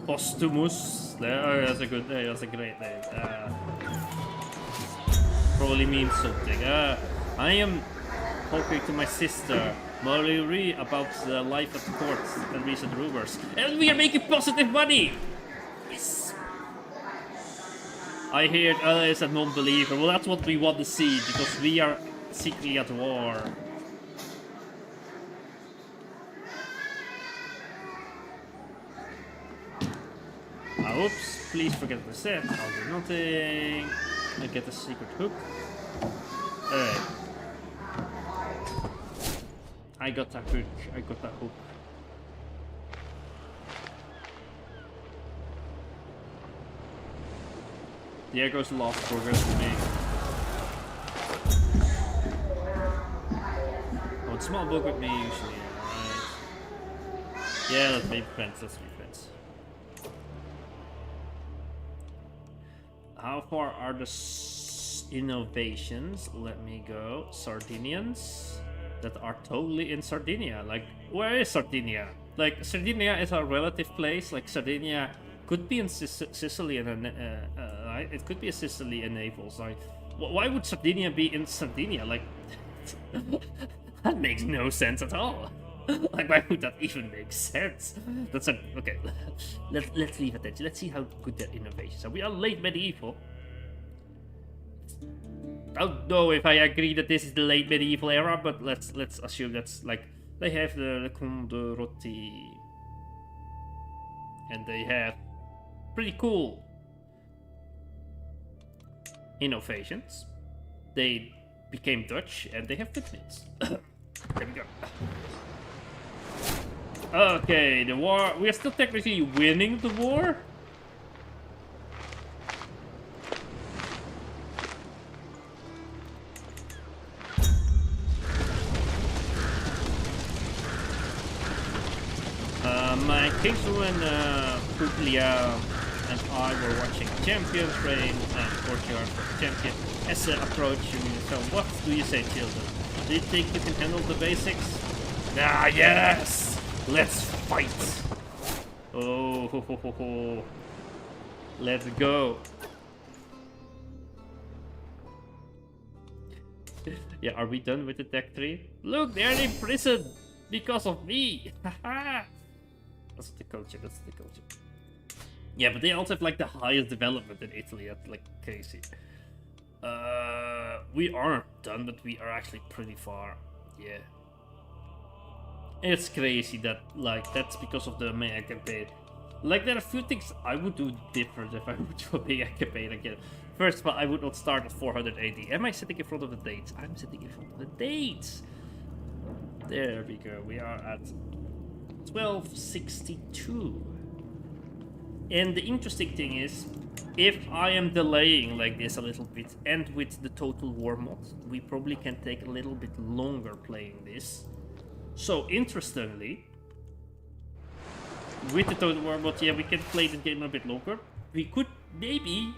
Postumus. That's a good name. That's a great name. Probably means something. I am talking to my sister, Marie, about the life at the court and recent rumors. And we are making positive money! Yes! I heard is a non-believer. Well, that's what we want to see, because we are secretly at war. Oops, please forget the set. I'll do nothing. I get a secret hook. Alright. I got that hook. There goes the lost progress for me. Oh, it's small book with me usually, alright. Yeah, let's be friends, let's be friends. How far are the innovations? Let me go. Sardinians that are totally in Sardinia. Like, where is Sardinia? Like, Sardinia is a relative place. Like, Sardinia could be in Sicily and it could be a Sicily and Naples. Like, why would Sardinia be in Sardinia? Like, that makes no sense at all. Like, why would that even make sense? That's a okay. Let's leave it there. Let's see how good their innovations are. We are late medieval. I don't know if I agree that this is the late medieval era, but let's assume that's like they have the Conde Roti, and they have pretty cool innovations. They became Dutch and they have windmills. There we go. Okay, the war. We are still technically winning the war. My kingswoman Puglia and I were watching Champions Reign, and Courtyard for the Champion as approaching the film. What do you say, children? Do you think you can handle the basics? Ah, yes! Let's fight! Oh, ho, ho, ho, ho. Let's go. Yeah, are we done with the deck 3? Look, they're in prison because of me! Haha! That's the culture, that's the culture. Yeah, but they also have like the highest development in Italy, that's like crazy. We aren't done, but we are actually pretty far. Yeah. It's crazy that, like, that's because of the mega campaign. Like, there are a few things I would do different if I would do a mega campaign again. First of all, I would not start at 480. Am I sitting in front of the dates? I'm sitting in front of the dates. There we go. We are at 1262. And the interesting thing is, if I am delaying like this a little bit, and with the Total War mod, we probably can take a little bit longer playing this. So, interestingly, with the Total War mod, yeah, we can play the game a bit longer. We could maybe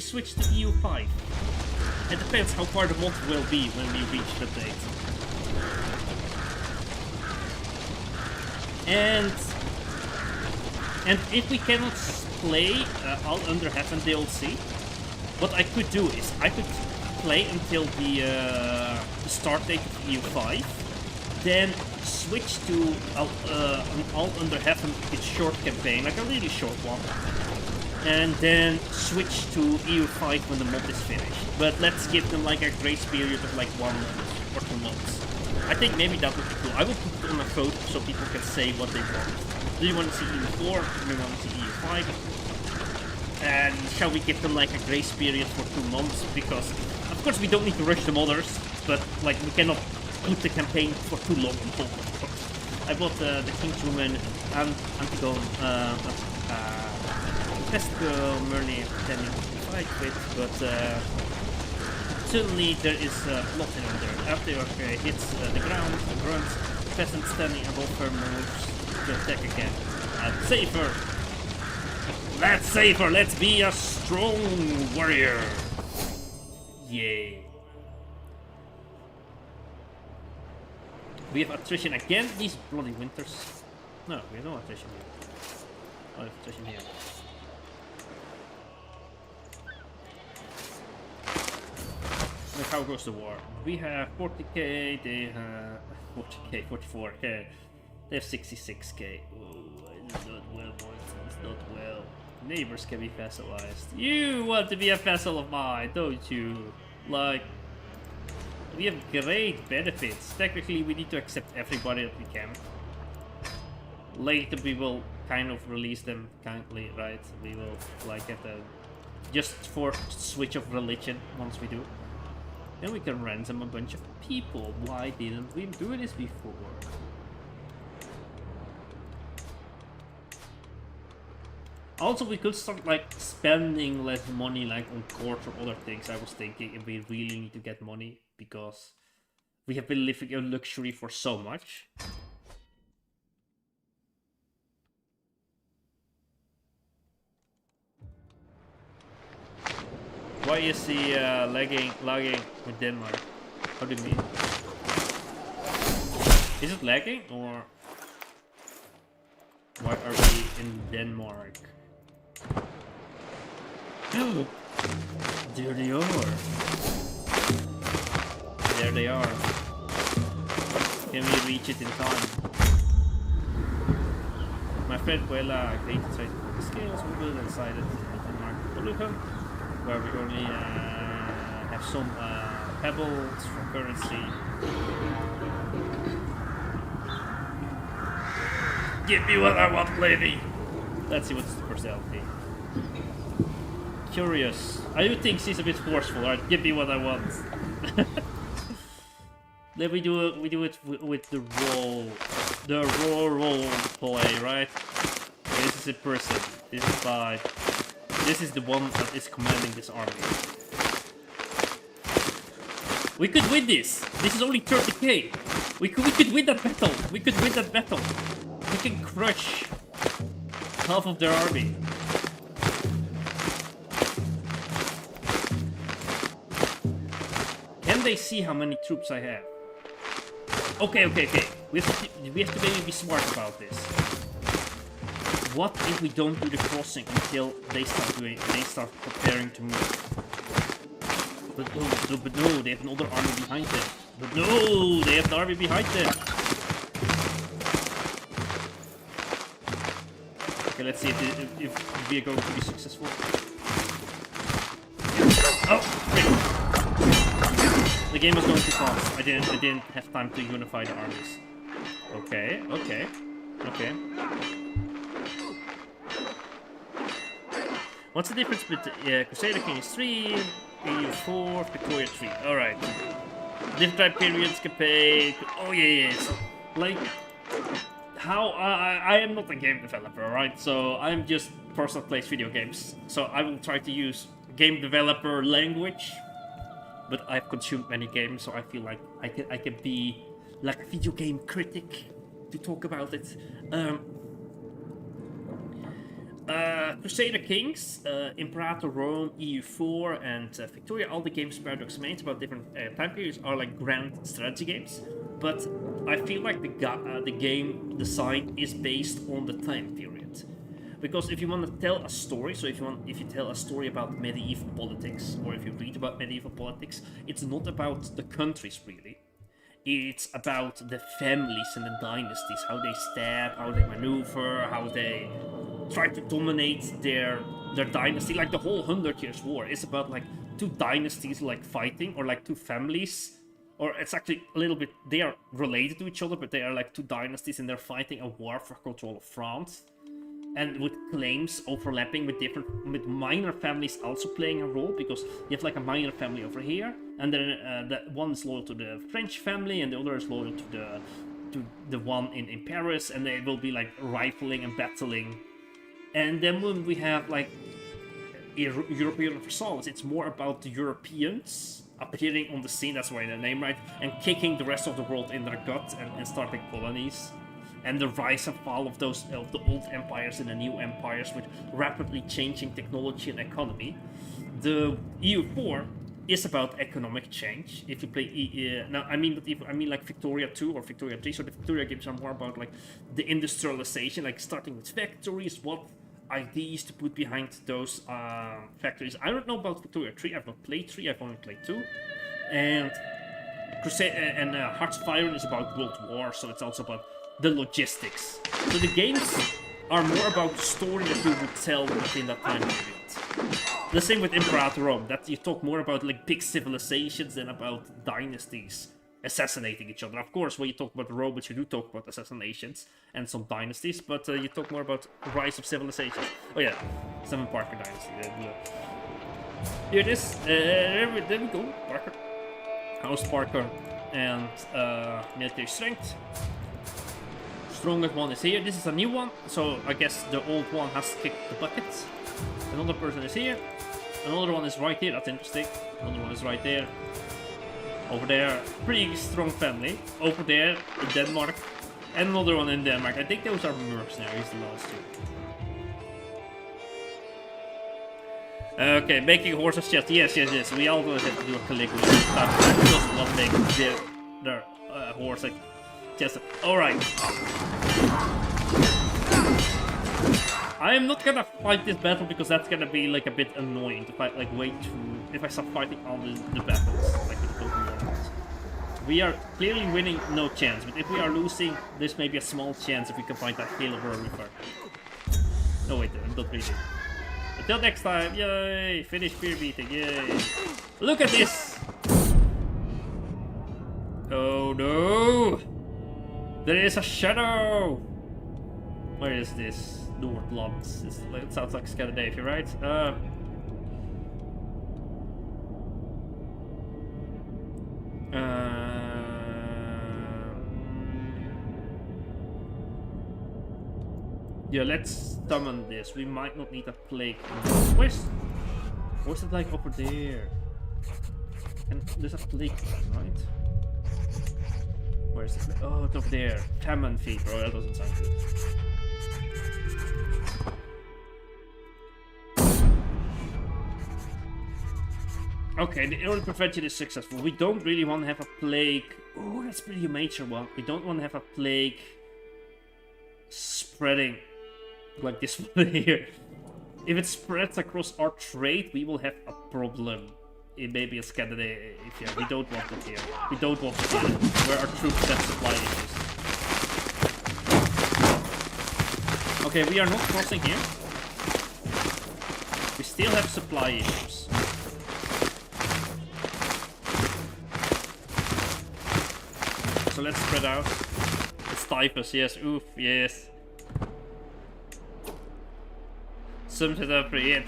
switch to EU5. It depends how far the mod will be when we reach the date. And if we cannot play All Under Heaven DLC, what I could do is I could play until the start date of EU5, then switch to an All Under Heaven with short campaign, like a really short one, and then switch to EU5 when the mod is finished. But let's give them like a grace period of like 1 month or 2 months. I think maybe that would be cool. I will put it on a vote so people can say what they want. Do you want to see EU4? Do you want to see EU5? And shall we give them like a grace period for 2 months? Because, of course, we don't need to rush the modders, but like we cannot put the campaign for too long on hold, of course. I bought the Kingswoman and Antigone, best girl Merlin pretending to fight with, but suddenly there is nothing on there. After your hits the ground, the grunts, peasant standing above her moves to attack again. And save her! Let's save her! Let's be a strong warrior! Yay! We have attrition again? These bloody winters. No, we have no attrition here. Oh, we have attrition here. Like, how goes the war? We have 40k, they have 40k, 44k. They have 66k. Oh, it's not well, boys. It's not well. Neighbors can be vassalized. You want to be a vassal of mine, don't you? Like, we have great benefits. Technically, we need to accept everybody that we can. Later, we will kind of release them kindly, right? We will, like, get a just for switch of religion once we do. Then we can ransom a bunch of people. Why didn't we do this before? Also, we could start like spending less money like on court or other things. I was thinking if we really need to get money because we have been living in luxury for so much. Why is he lagging with Denmark? How do you mean? Is it lagging or why are we in Denmark? There they are. There they are. Can we reach it in time? My friend Quella created site for scales. We will decide it in Denmark. Volucum, where we only have some pebbles for currency. Give me what I want, lady! Let's see what's the personality. Curious. I do think she's a bit forceful, right? Give me what I want. Then we do it with the role play, right? This is a person. This is by. This is the one that is commanding this army. We could win this. This is only 30k. We could win that battle. We could win that battle. We can crush half of their army. Can they see how many troops I have? Okay. We have to maybe be smart about this. What if we don't do the crossing until they start preparing to move? But no, they have another army behind them. But no, they have an army behind them. Okay, let's see if we are going to be successful. Oh, okay. The game was going too fast. I didn't have time to unify the armies. Okay. What's the difference between Crusader Kings 3, EU4, Victoria 3? Alright. Different time periods, campaign. Oh yeah. So, like, how I am not a game developer, right? So I'm just a person that plays video games. So I will try to use game developer language. But I've consumed many games, so I feel like I can be like a video game critic to talk about it. Crusader Kings, Imperator Rome, EU4, and Victoria, all the games Paradox makes about different time periods are like grand strategy games. But I feel like the game design is based on the time period. Because if you want to tell a story, so if you tell a story about medieval politics, or if you read about medieval politics, it's not about the countries really. It's about the families and the dynasties, how they stab, how they maneuver, how they try to dominate their dynasty. Like the whole 100 Years' War is about like two dynasties like fighting, or like two families, or it's actually a little bit, they are related to each other, but they are like two dynasties and they're fighting a war for control of France. And with claims overlapping with minor families also playing a role, because you have like a minor family over here, and then that one is loyal to the French family, and the other is loyal to the one in Paris, and they will be like rifling and battling. And then when we have like European Universalis, it's more about the Europeans appearing on the scene, that's why the name, right, and kicking the rest of the world in their gut and starting colonies. And the rise and fall of the old empires and the new empires with rapidly changing technology and economy. The EU4 is about economic change. If you play now, I mean like Victoria 2 or Victoria 3. So the Victoria games are more about like the industrialization, like starting with factories, what ideas to put behind those factories. I don't know about Victoria 3. I've not played 3. I've only played 2. And Crusader and Hearts of Iron is about World War, so it's also about the logistics. So the games are more about the story that you would tell within that time period. The same with Imperator Rome, that you talk more about like big civilizations than about dynasties assassinating each other. Of course, when you talk about robots, you do talk about assassinations and some dynasties, but you talk more about rise of civilizations. Oh yeah, Seven Parker Dynasty. Here it is. There we go. Parker. House Parker and military strength. Strongest one is here. This is a new one, so I guess the old one has kicked the bucket. Another person is here. Another one is right here. That's interesting. Another one is right there. Over there, pretty strong family. Over there in Denmark, and another one in Denmark. I think those are mercenaries, the last two. Okay, making horses chest. Yes. We always have to do a calligraphy stuff. Just not make their horse like chest. Alright. I am not gonna fight this battle because that's gonna be like a bit annoying to fight like way too. If I start fighting all the battles like with the Pokemon. We are clearly winning, no chance. But if we are losing, there's maybe a small chance if we can find that Hail of River. No wait, I'm not reading. Until next time, yay! Finish beer beating, yay! Look at this! Oh no! There is a shadow! Where is this? Nordlands. It sounds like Scandinavia, right? Yeah, let's summon this. We might not need a plague. Where's it like over there? And there's a plague, right? Where's it? Oh, it's over there. Famine fever. Oh, that doesn't sound good. Okay, the early prevention is successful. We don't really want to have a plague. Oh, that's pretty major one. We don't want to have a plague spreading like this one here. If it spreads across our trade, we will have a problem. In maybe a Scandinavia. We don't want it here. We don't want it here. Where our troops have supply issues. Okay, we are not crossing here. We still have supply issues. So let's spread out. It's typhus, yes. Oof, yes. Something up here.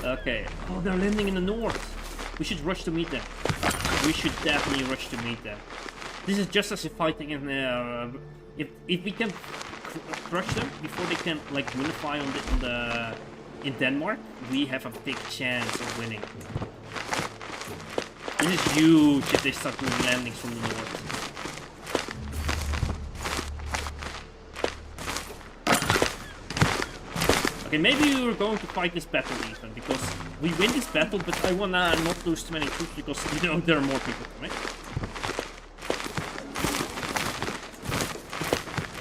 Okay. Oh, they're landing in the north. We should rush to meet them. We should definitely rush to meet them. This is just as if fighting in if we can crush them before they can like unify in Denmark, we have a big chance of winning. This is huge if they start doing landings from the north. Okay, maybe we were going to fight this battle even, because we win this battle, but I wanna not lose too many troops, because, you know, there are more people coming.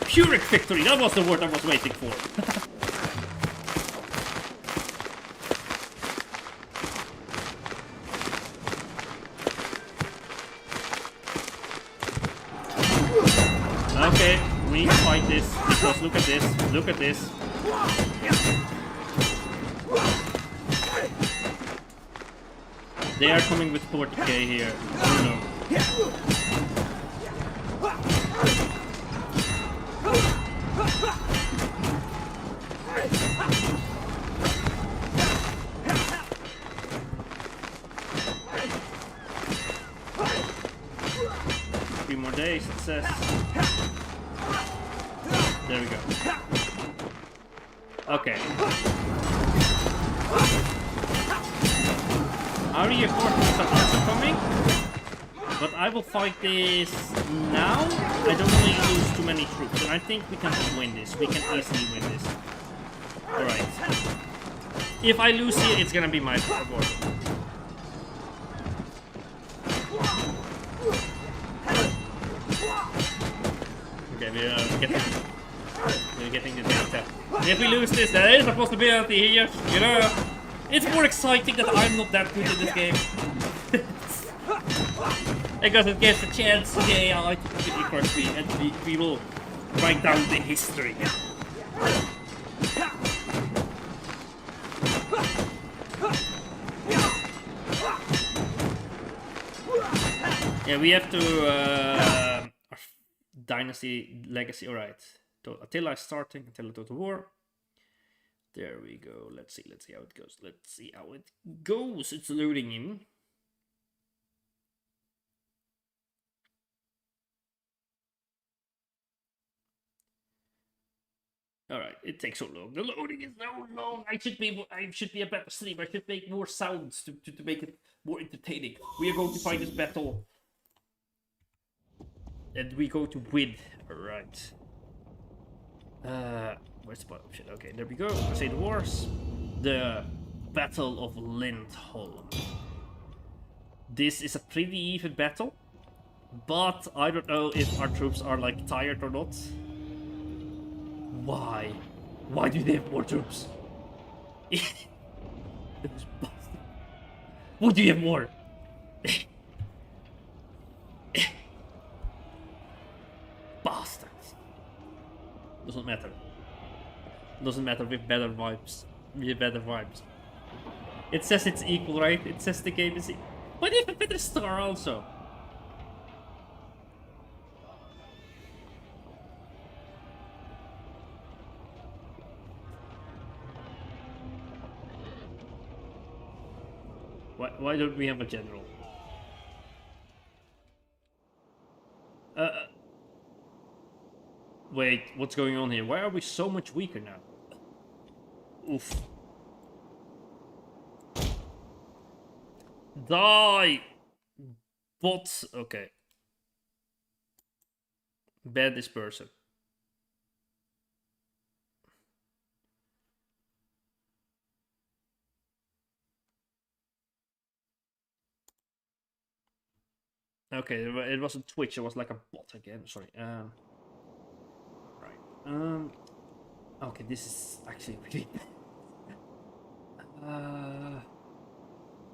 Pyrrhic victory, that was the word I was waiting for. Okay, we need to fight this, because look at this. They are coming with 40k here. Oh no. 3 more days, it says. There we go. Okay. Our reinforcements are also coming, but I will fight this now. I don't want to lose too many troops, and I think we can win this. We can easily win this. Alright. If I lose here, it's gonna be my fault. Okay, we're getting this data. If we lose this, there is a possibility here, you know. It's more exciting that I'm not that good in this game. Because it gives a chance to the AI to completely crush me, and we will write down the history. Yeah, we have to Dynasty Legacy, alright. Attila is starting, Attila Total War. There we go. Let's see how it goes. It's loading in. Alright, it takes so long. The loading is so long. I should be a better streamer. I should make more sounds to make it more entertaining. We are going to fight this battle. And we go to win. Alright. Where's the option? Okay, there we go. Crusader Wars. The Battle of Lindholm. This is a pretty even battle, but I don't know if our troops are like tired or not. Why? Why do they have more troops? Why do you have more? Bastards. Doesn't matter. Doesn't matter with better vibes. With better vibes. It says it's equal, right? It says the game is equal. But even better star also. Why don't we have a general? Wait, what's going on here? Why are we so much weaker now? Oof. Die! Bot. Okay. Ban this person. Okay, it wasn't Twitch, it was like a bot again. Sorry. Right. Okay, this is actually really bad.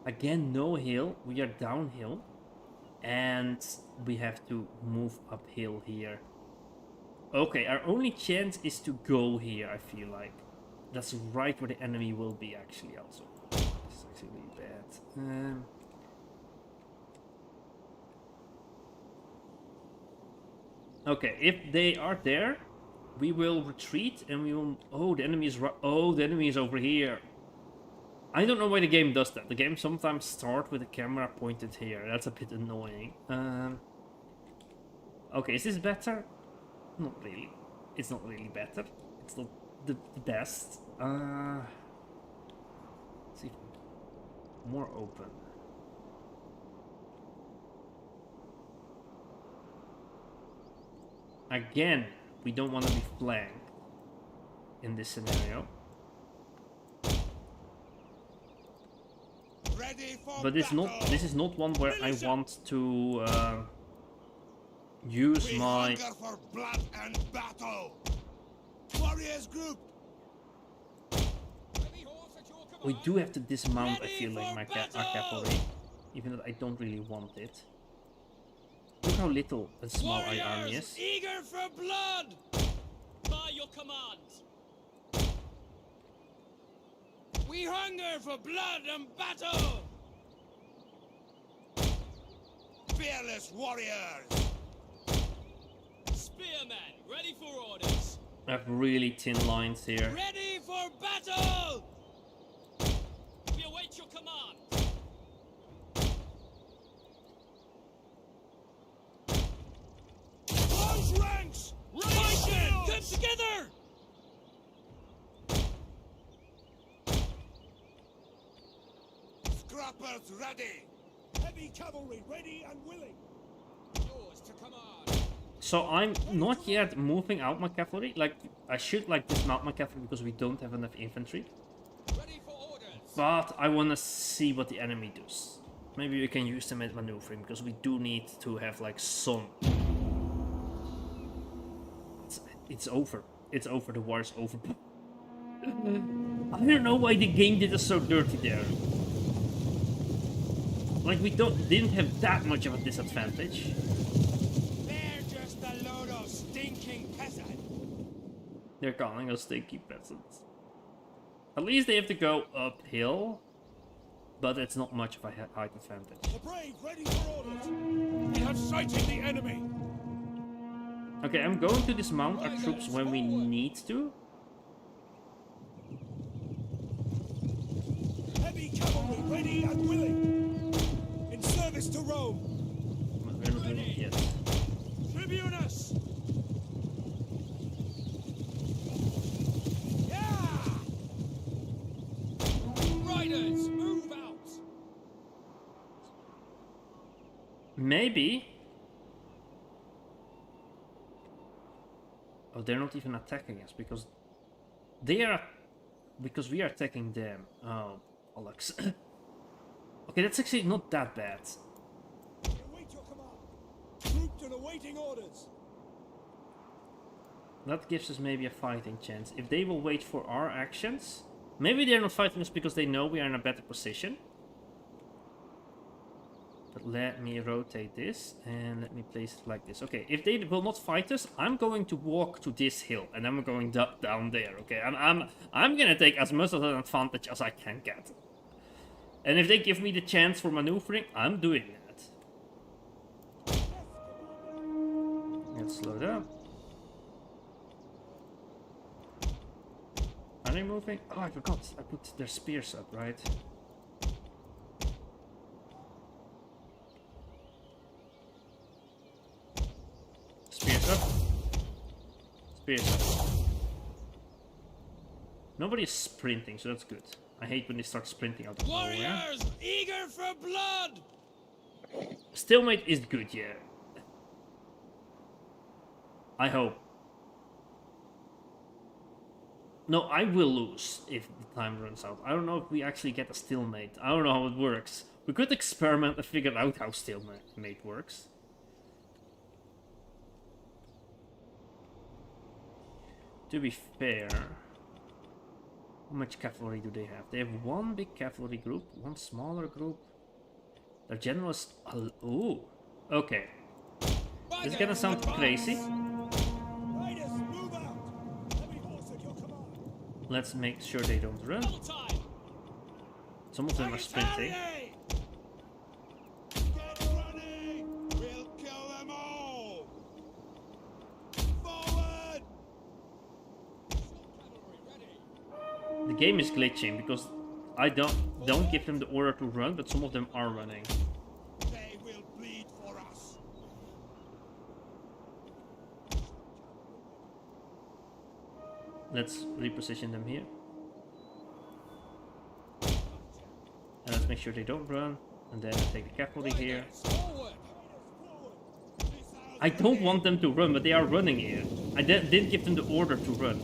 Again, no hill. We are downhill. And we have to move uphill here. Okay, our only chance is to go here, I feel like. That's right where the enemy will be, actually, also. This is actually really bad. Okay, if they are there, we will retreat and we will... Oh, the enemy is... Oh, the enemy is over here. I don't know why the game does that. The game sometimes starts with the camera pointed here. That's a bit annoying. Okay, is this better? Not really. It's not really better. It's not the best. Let's see. More open. Again, we don't want to be flanked in this scenario. But this is not one where I want to use my for blood and battle. Warriors group. We do have to dismount, I feel like, our cavalry, even though I don't really want it. Look how little and small our army is. Eager for blood. By your command. We hunger for blood and battle. Fearless warriors. Spearmen, ready for orders. I have really thin lines here. Ready for battle. We await your command. Close ranks. Right, come together. Scrappers ready. Heavy cavalry ready and willing. Yours to command. So I'm not yet moving out my cavalry. Like, I should like dismount my cavalry because we don't have enough infantry. Ready for orders. But I want to see what the enemy does. Maybe we can use them at maneuvering because we do need to have like some. It's over. It's over. The war is over. I don't know why the game did us so dirty there. Like we didn't have that much of a disadvantage. They're just a load of stinking peasants. They're calling us stinky peasants. At least they have to go uphill, but it's not much of a height advantage. The brave ready for orders. We have sighted the enemy. Okay, I'm going to dismount our troops when we need to. Heavy cavalry ready and willing. In service to Rome. But we're not doing it yet. Tribunus. Yeah. Riders, move out. Maybe. Oh, they're not even attacking us because They are... Because we are attacking them. Oh, bollocks. Okay, that's actually not that bad. Await your command. Troops and awaiting orders. That gives us maybe a fighting chance. If they will wait for our actions... Maybe they're not fighting us because they know we are in a better position. But let me rotate this and let me place it like this. Okay, if they will not fight us, I'm going to walk to this hill and I'm going down there. Okay, I'm gonna take as much of an advantage as I can get. And if they give me the chance for maneuvering, I'm doing that. Let's slow down. Are they moving? Oh, I forgot. I put their spears up, right? Spears up. Spears up. Nobody's sprinting, so that's good. I hate when they start sprinting out of nowhere. Warriors, eager for blood! Stalemate is good, yeah. I hope. No, I will lose if the time runs out. I don't know if we actually get a stalemate. I don't know how it works. We could experiment and figure out how stalemate works. To be fair... How much cavalry do they have? They have one big cavalry group, one smaller group. Their general is... Ooh. Okay. This is gonna sound crazy. Riders, move out. Heavy horse at your command. Let's make sure they don't run. Double time! Some of them are sprinting. Get running. We'll kill them all. Forward. Cavalry ready! The game is glitching because I don't give them the order to run, but some of them are running. They will bleed for us. Let's reposition them here. And let's make sure they don't run. And then take the cavalry here. Forward! I don't want them to run, but they are running here. I didn't give them the order to run.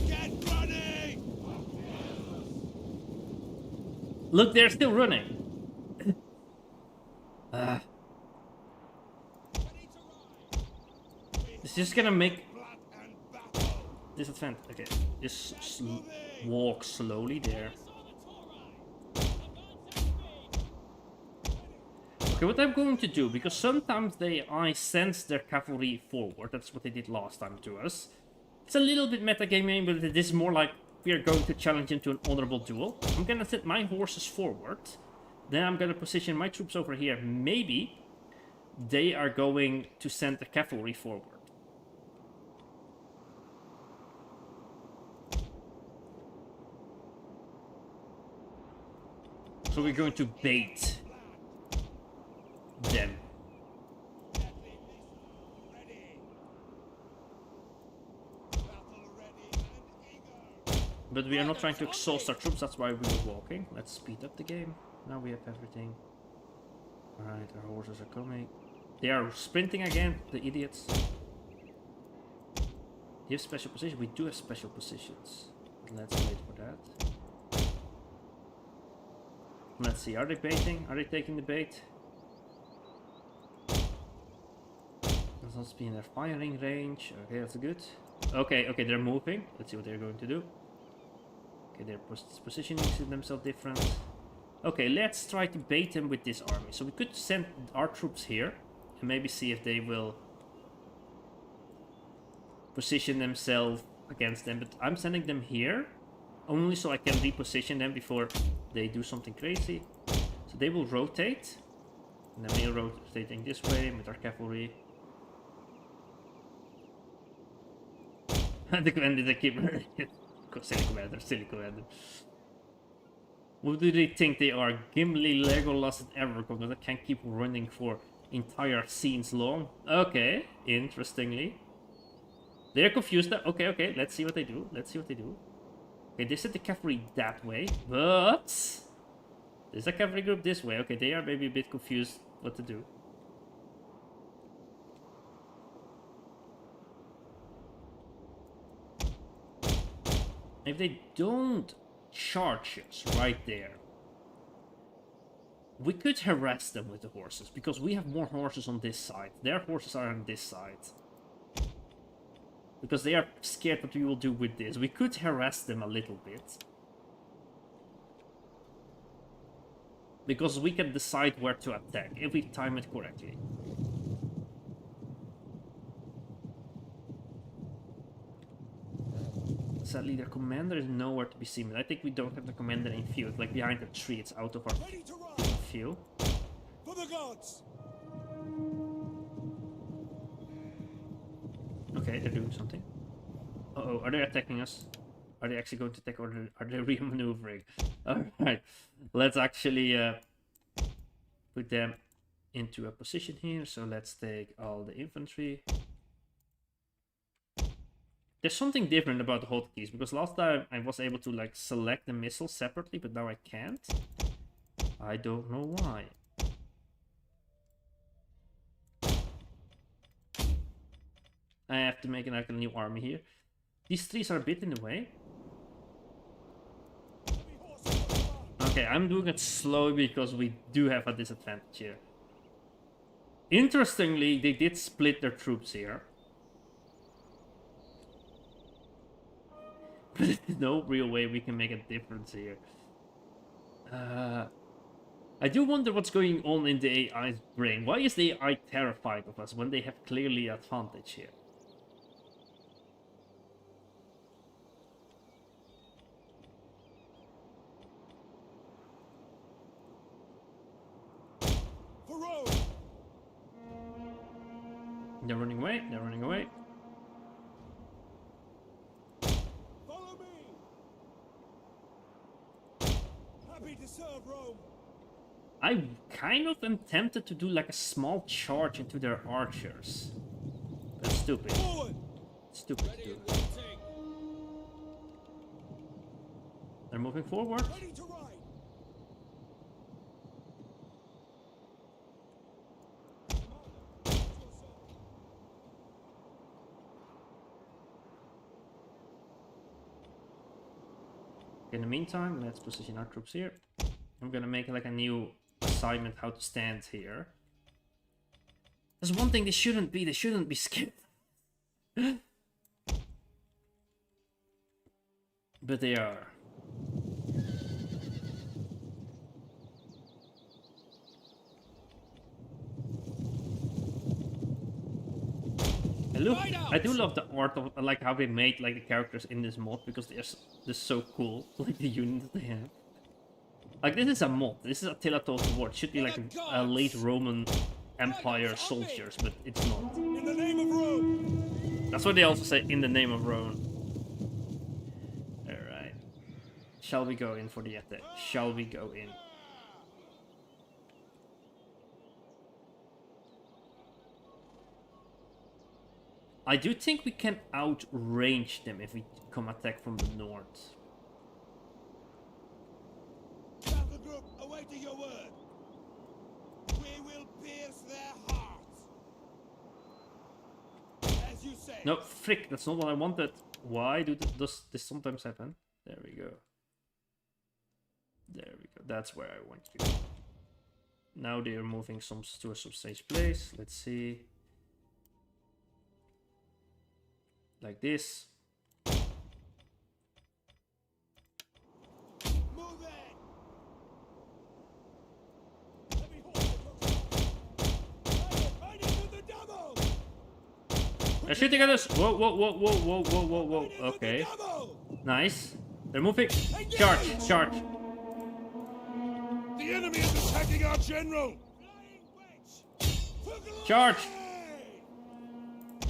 Get running. Look, they're still running. Ready to ride! It's just gonna make Blood and battle. disadvantage. Okay, just walk slowly there. Okay, what I'm going to do, because sometimes I sense their cavalry forward. That's what they did last time to us. It's a little bit metagaming, but it is more like we are going to challenge into an honorable duel. I'm gonna set my horses forward. Then I'm gonna position my troops over here. Maybe they are going to send the cavalry forward. So we're going to bait them. Ready. Battle ready and eager. But we are not trying to exhaust our troops, that's why we were walking. Let's speed up the game. Now we have everything. Alright, our horses are coming. They are sprinting again, the idiots. You have special positions? We do have special positions. Let's wait for that. Let's see, are they baiting? Are they taking the bait? Does not be in their firing range. Okay, that's good. Okay, they're moving. Let's see what they're going to do. Okay, they're positioning themselves different. Okay, let's try to bait them with this army. So we could send our troops here and maybe see if they will position themselves against them. But I'm sending them here only so I can reposition them before they do something crazy. So they will rotate. And then we're rotating this way with our cavalry. The commander, the keeper. Silly commander. What do they think they are? Gimli, Legolas, and Evercon that can keep running for entire scenes long? Okay, interestingly. They're confused. Okay, let's see what they do. Okay, they sent the cavalry that way, but there's a cavalry group this way. Okay, they are maybe a bit confused what to do. If they don't charge us right there, we could harass them with the horses, because we have more horses on this side. Their horses are on this side. Because they are scared what we will do with this. We could harass them a little bit. Because we can decide where to attack, if we time it correctly. Sadly, their commander is nowhere to be seen. I think we don't have the commander in view. It's like behind the tree. It's out of our Ready to ride view. for the gods. Okay, they're doing something. Uh-oh, are they attacking us? Are they actually going to attack, or are they re-maneuvering? Alright, let's actually put them into a position here. So let's take all the infantry. There's something different about the hotkeys, because last time I was able to like select the missiles separately, but now I can't. I don't know why. I have to make like a new army here. These trees are a bit in the way. Okay, I'm doing it slowly because we do have a disadvantage here. Interestingly, they did split their troops here. But there's no real way we can make a difference here. I do wonder what's going on in the AI's brain. Why is the AI terrified of us when they have clearly advantage here? For Rome. They're running away, they're running away. Follow me. Happy to serve Rome. I kind of am tempted to do like a small charge into their archers. That's stupid. Forward. Stupid to Ready do. and waiting. They're moving forward. Ready to ride. In the meantime, let's position our troops here. I'm gonna make like a new assignment how to stand here. There's one thing they shouldn't be scared. But they are. I do love the art of like how they made like the characters in this mod, because they're just so cool, like the units they have. Like this is a mod, this is Attila Total War. It should be like a late Roman Empire soldiers, but it's not. In the name of Rome. That's what they also say, in the name of Rome. Alright. Shall we go in for the attack? Shall we go in? I do think we can outrange them if we come attack from the north. Cavalry group, awaiting your word. We will pierce their hearts. As you say. No, frick, that's not what I wanted. Why does this sometimes happen? There we go. There we go. That's where I want you. Now they are moving to a substage place. Let's see. Like this. Move it. Heavy horse. Riding to the double. They're shooting at us. Whoa, whoa, whoa, whoa, whoa, whoa, whoa, whoa. Riding to the Okay. double. Nice. They're moving. Charge, charge. The enemy is attacking our general! Flying wedge. For glory. Charge.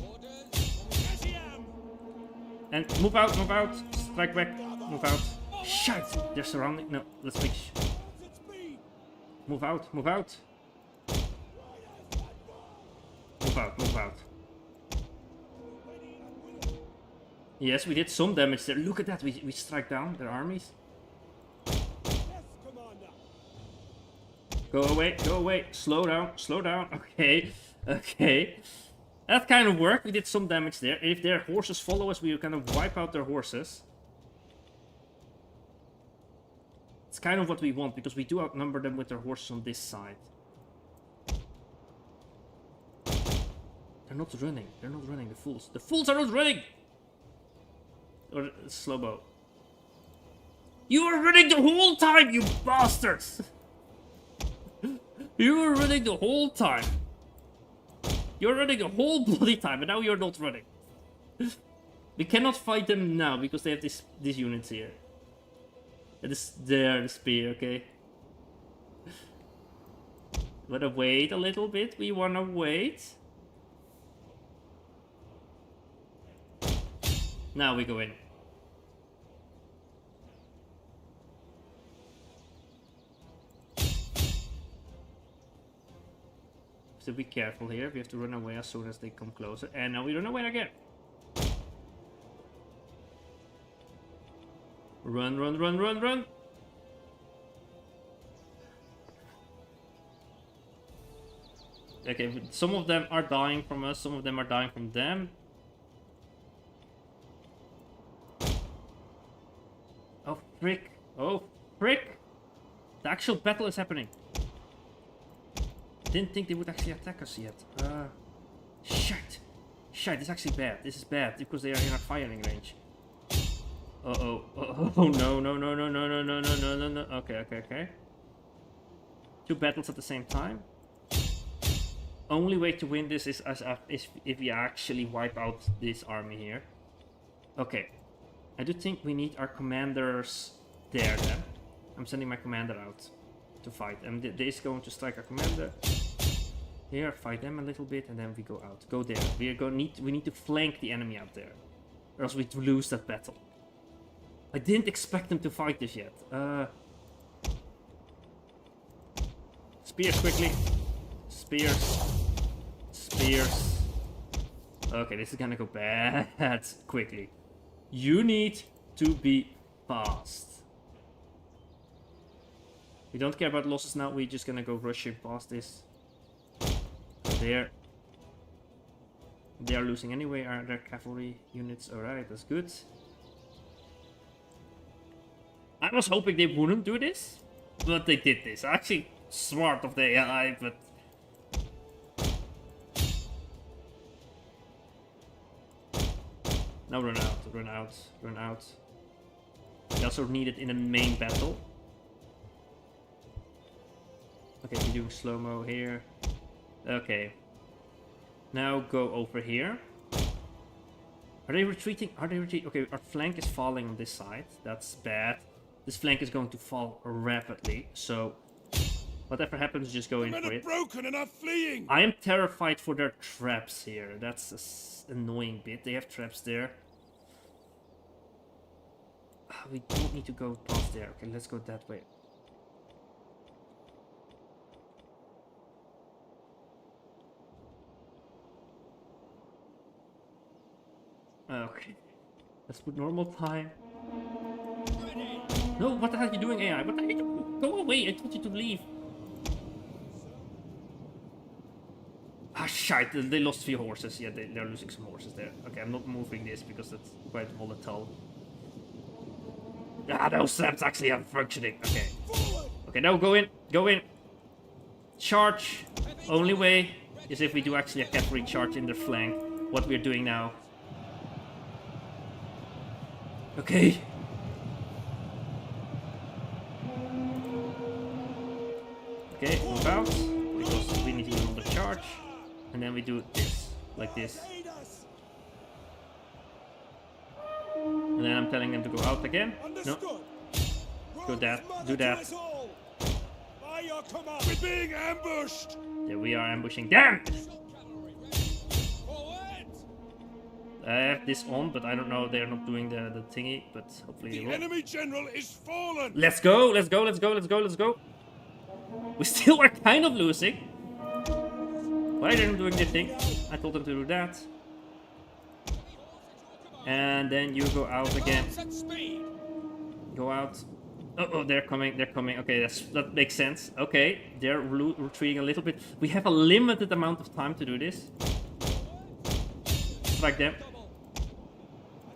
Orders. As I am. And move out, move out. Strike back. Move out. Shit. They're surrounding. No, let's make. Its speed. Move out, move out. Move out, move out. Ready and willing. Yes, we did some damage there. Look at that. We strike down their armies. Yes, Commander. Go away, go away. Slow down, slow down. Okay, okay. That kind of worked. We did some damage there. If their horses follow us, we kind of wipe out their horses. It's kind of what we want, because we do outnumber them with their horses on this side. They're not running. They're not running, the fools. The fools are not running! Or Slowbo. You were running the whole time, you bastards! You were running the whole time. You're running the whole bloody time, and now you're not running. We cannot fight them now, because they have these units here. This there, the spear, okay. Wanna wait a little bit? We wanna wait. Now we go in. So be careful here. We have to run away as soon as they come closer. And now we run away again. Run, run, run, run, run. Okay, some of them are dying from us, some of them are dying from them. Oh, frick. Oh, frick. The actual battle is happening. Didn't think they would actually attack us yet. Shit. Shit, this is actually bad. This is bad, because they are in our firing range. Uh-oh. Oh, no, no, no, no, no, no, no, no, no, no, no. Okay, okay, okay. Two battles at the same time. Only way to win this is if we actually wipe out this army here. Okay. I do think we need our commanders there then. I'm sending my commander out to fight. And they is going to strike our commander. Here, fight them a little bit, and then we go out. Go there. We need to flank the enemy out there. Or else we lose that battle. I didn't expect them to fight this yet. Spears quickly. Spears. Spears. Okay, this is gonna go bad quickly. You need to be fast. We don't care about losses now. We're just gonna go rushing past this. There. They are losing anyway. Are their cavalry units? Alright, that's good. I was hoping they wouldn't do this, but they did this. Actually, smart of the AI, but... Now run out, run out, run out. We also need it in the main battle. Okay, we're doing slow-mo here. Okay. Now go over here. Are they retreating? Are they retreating? Okay, our flank is falling on this side. That's bad. This flank is going to fall rapidly, so whatever happens, just go in for it. Broken and are fleeing. I am terrified for their traps here. That's an annoying bit. They have traps there. We don't need to go past there. Okay, let's go that way. Okay. Let's put normal time. No, what the hell are you doing, AI? What the hell are you doing? Go away, I told you to leave. Ah, shite, they lost 3 horses. Yeah, they're losing some horses there. Okay, I'm not moving this because that's quite volatile. Ah, those slabs actually are functioning. Okay. Okay, now go in. Go in. Charge. Only way is if we do actually a cavalry charge in their flank. What we're doing now. Okay. Okay, move out, because we need to do another charge, and then we do this, like this. And then I'm telling them to go out again. No. Go that, do that. We're being ambushed. Yeah, we are ambushing them! I have this on, but I don't know, they're not doing the thingy, but hopefully they will. The enemy general is fallen. Let's go, let's go, let's go, let's go, let's go. We still are kind of losing. Why are they not doing this thing? I told them to do that. And then you go out again. Go out. Oh, they're coming, they're coming. Okay, that makes sense. Okay, they're retreating a little bit. We have a limited amount of time to do this. Strike them.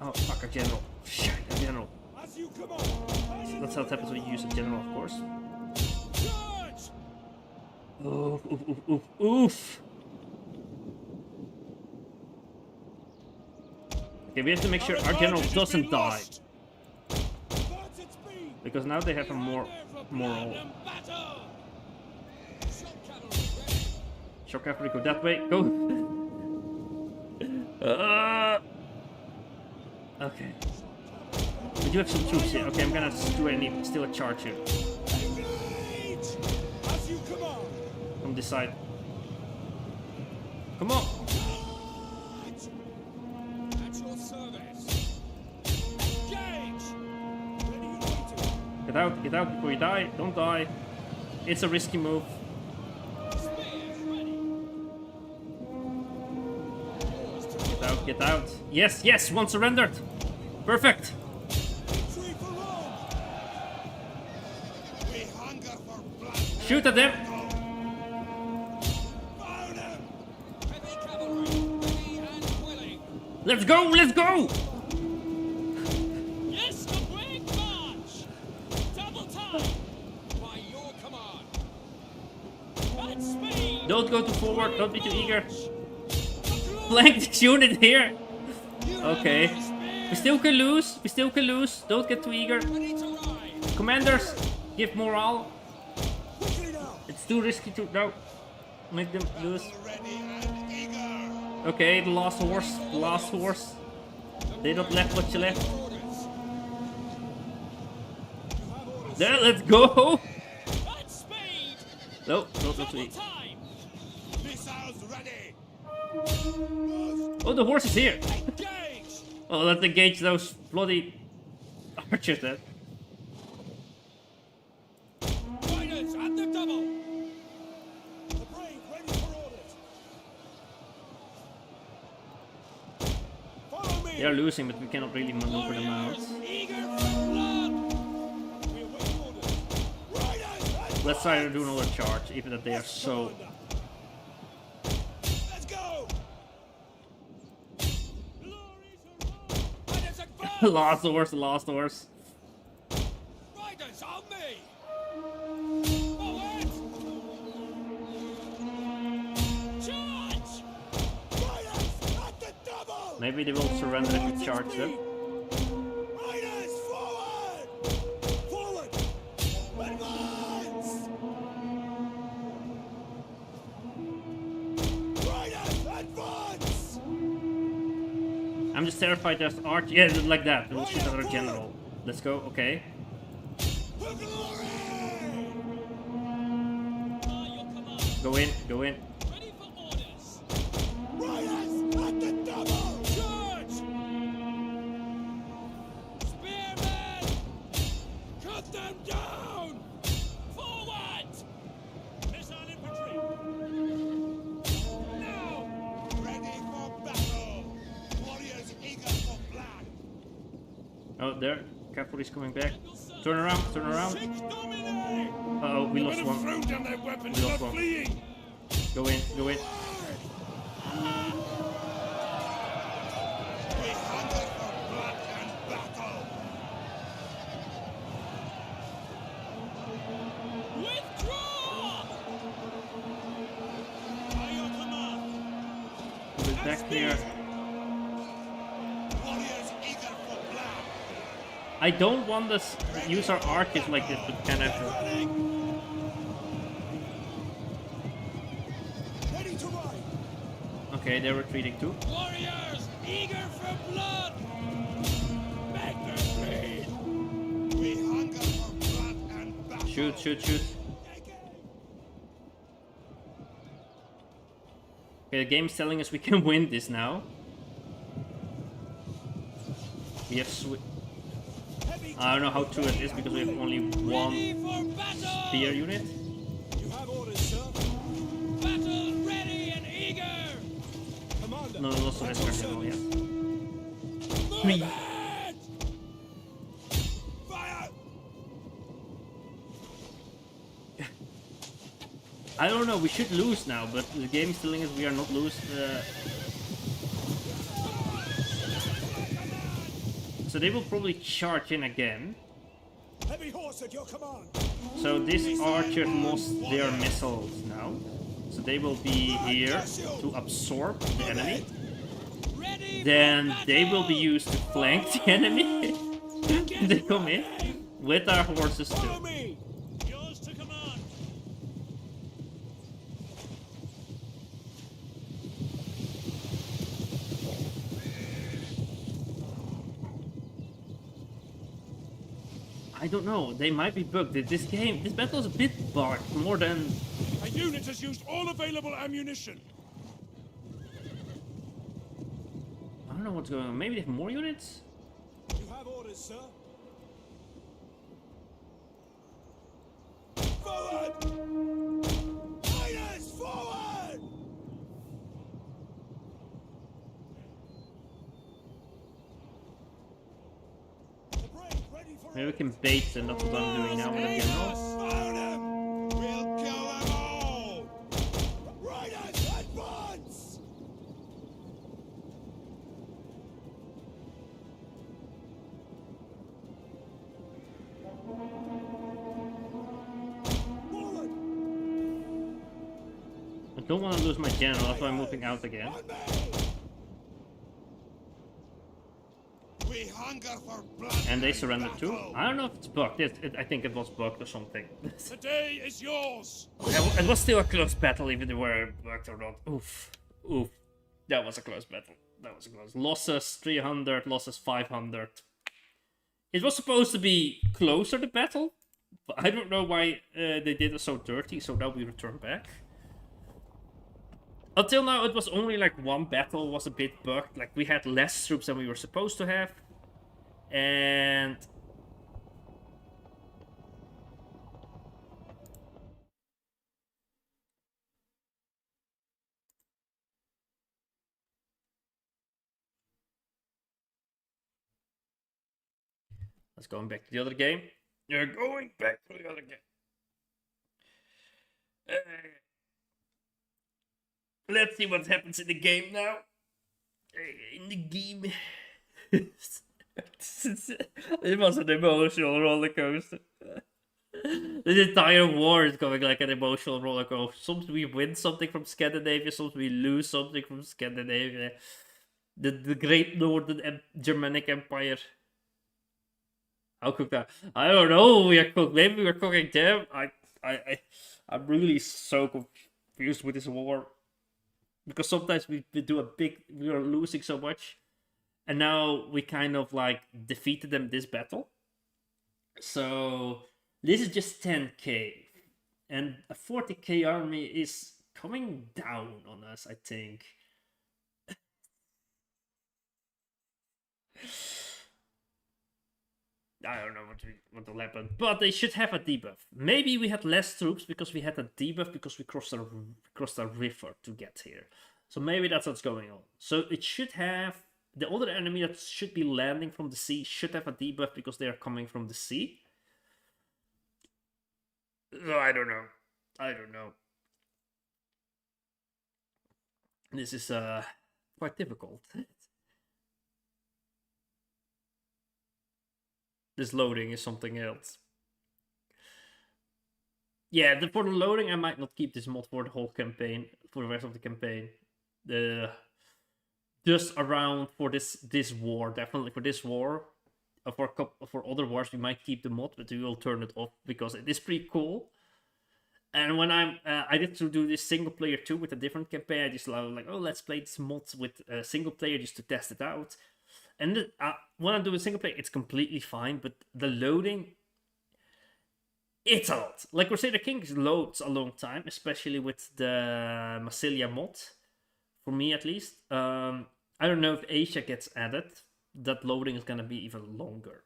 Oh, fuck, our general. Shit, our general. As you come on, That's how it happens when you use a general, of course. Charge! Oof, oof, oof, oof, oof. Okay, we have to make sure our general doesn't die. That's its speed! Because now they have a more moral. Shock cavalry, go that way. Go. Okay. We do have some troops here. Okay, I'm gonna steal a charge here. Engage! As you command! From this side. Come on. Charge! At your service! Engage! Ready and waiting! Get out before you die. Don't die. It's a risky move. Spears ready! Get out. Yes, yes, one surrendered. Perfect. Victory for Rome! We hunger for blood. Shoot at them. Fire them! Heavy cavalry, ready and willing. Let's go, let's go. Yes, a big march! Double time! By your command! At speed! Don't go too forward. Don't be too eager. Flank this unit here. Okay. We still can lose. We still can lose. Don't get too eager. Ready to ride! Commanders, give morale. Quickly now! It's too risky to no. Make them lose. Ready and eager. Okay, the last horse. The last horse. They don't left what you left. There, let's go. At speed! No, not too Double eager. time! Missiles ready. Oh, the horse is here. Engage! Oh, let's engage those bloody archers then. Riders at the double! The brave ready for orders! Follow me! They are losing, but we cannot really maneuver them out. Warriors eager for blood! We await orders! Riders at Let's try to do another charge, even that they are so. Let's go! Glory to Rome! Riders advance! The last horse, the last horse. Riders on me! Forward! Charge! Riders at the double! Maybe they will surrender if we charge them. Riders forward! Forward! Advance! Riders advance! I'm just terrified there's arch. Yeah, like that. We'll shoot another general. Let's go. Okay. For glory! Your command. Go in. Go in. Ready for orders! Riders at the double! Charge! Spearmen! Cut them down! Forward! Missile infantry! Now! Ready for battle. Warriors eager for blood. Oh, there. Cavalry's coming back. Turn around. Turn around. Six Domine! Uh oh, we lost one. Throw down their weapons, We lost not one. fleeing! Go in. Go in. We hunger for blood and battle. Withdraw! By your command! Move it back here. Warriors eager for blood. I don't want us to use our archers like this, but kind of. Running! Ready to ride! Okay, they're retreating too. Warriors eager for blood! Make them bleed! We hunger for blood and battle. Shoot, shoot, shoot. Okay, the game's telling us we can win this now. We have I don't know how true it is because we have only one Ready for battle! spear unit. You have orders, sir. Battle ready and eager! Commander! No, no, also at has your Cardinal, yeah. service. Me. Movement! Fire! I don't know, we should lose now, but the game is telling us we are not lose. So they will probably charge in again. Heavy horse at your command. So these archers lost their missiles now. So they will be here to absorb the enemy. Then they will be used to flank the enemy. They come in with our horses Follow too. me. Yours to command. I don't know, they might be bugged. This battle is a bit bugged, more than... A unit has used all available ammunition. I don't know what's going on. Maybe they have more units? You have orders, sir. Forward! Fighters, forward! The brave ready for Maybe we can bait and that's what I'm doing now with the general. Fire them! We'll kill them all! Riders, advance! Forward! I don't want to lose my general, that's why I'm moving out again. On me! We hunger for blood. And they surrendered too? I don't know if it's bugged. I think it was bugged or something. The day is yours. It was still a close battle, even if they were bugged or not. Oof. Oof. That was a close battle. That was a close. Losses 300, losses 500. It was supposed to be closer, the battle. But I don't know why they did it so dirty, so now we return back. Until now, it was only like one battle was a bit bugged. Like, we had less troops than we were supposed to have. And... let's go back to the other game. You're going back to the other game. Let's see what happens in the game now. In the game. It was an emotional roller coaster. The entire war is going like an emotional roller coaster. Sometimes we win something from Scandinavia, sometimes we lose something from Scandinavia. The Great Northern Germanic Empire. How cook that? I don't know. We are cooked. Maybe we're cooking them. I'm really so confused with this war. Because sometimes we are losing so much. And now we kind of like defeated them this battle. So this is just 10k. And a 40k army is coming down on us, I think. I don't know what will happen, but they should have a debuff. Maybe we had less troops because we had a debuff because we crossed a river to get here. So maybe that's what's going on. So it should have the other enemy that should be landing from the sea should have a debuff because they are coming from the sea. So I don't know. I don't know. This is quite difficult. This loading is something else. Yeah, for the loading, I might not keep this mod for the whole campaign, for the rest of the campaign. Just around for this war, definitely for this war. For other wars, we might keep the mod, but we will turn it off because it is pretty cool. And when I did to do this single player too with a different campaign, I just like, oh, let's play this mod with single player just to test it out. And when I'm doing single player, it's completely fine, but the loading, it's a lot. Like Crusader Kings loads a long time, especially with the Massilia mod, for me at least. I don't know if Asia gets added, that loading is gonna be even longer.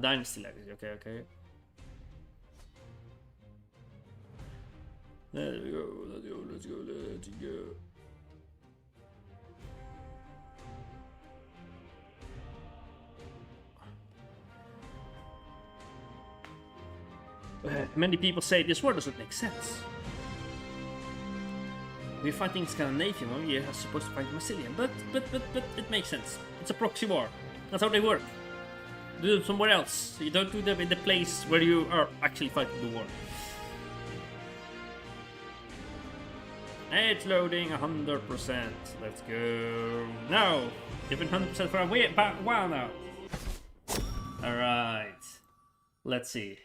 Dynasty Legacy, okay. Let's go. Many people say this word doesn't make sense. We're fighting Scandinavia when we are supposed to fight Massilia, but it makes sense. It's a proxy war. That's how they work. Do them somewhere else. You don't do them in the place where you are actually fighting the war. It's loading 100%. Let's go. No! You've been 100% for a while now. Alright. Let's see.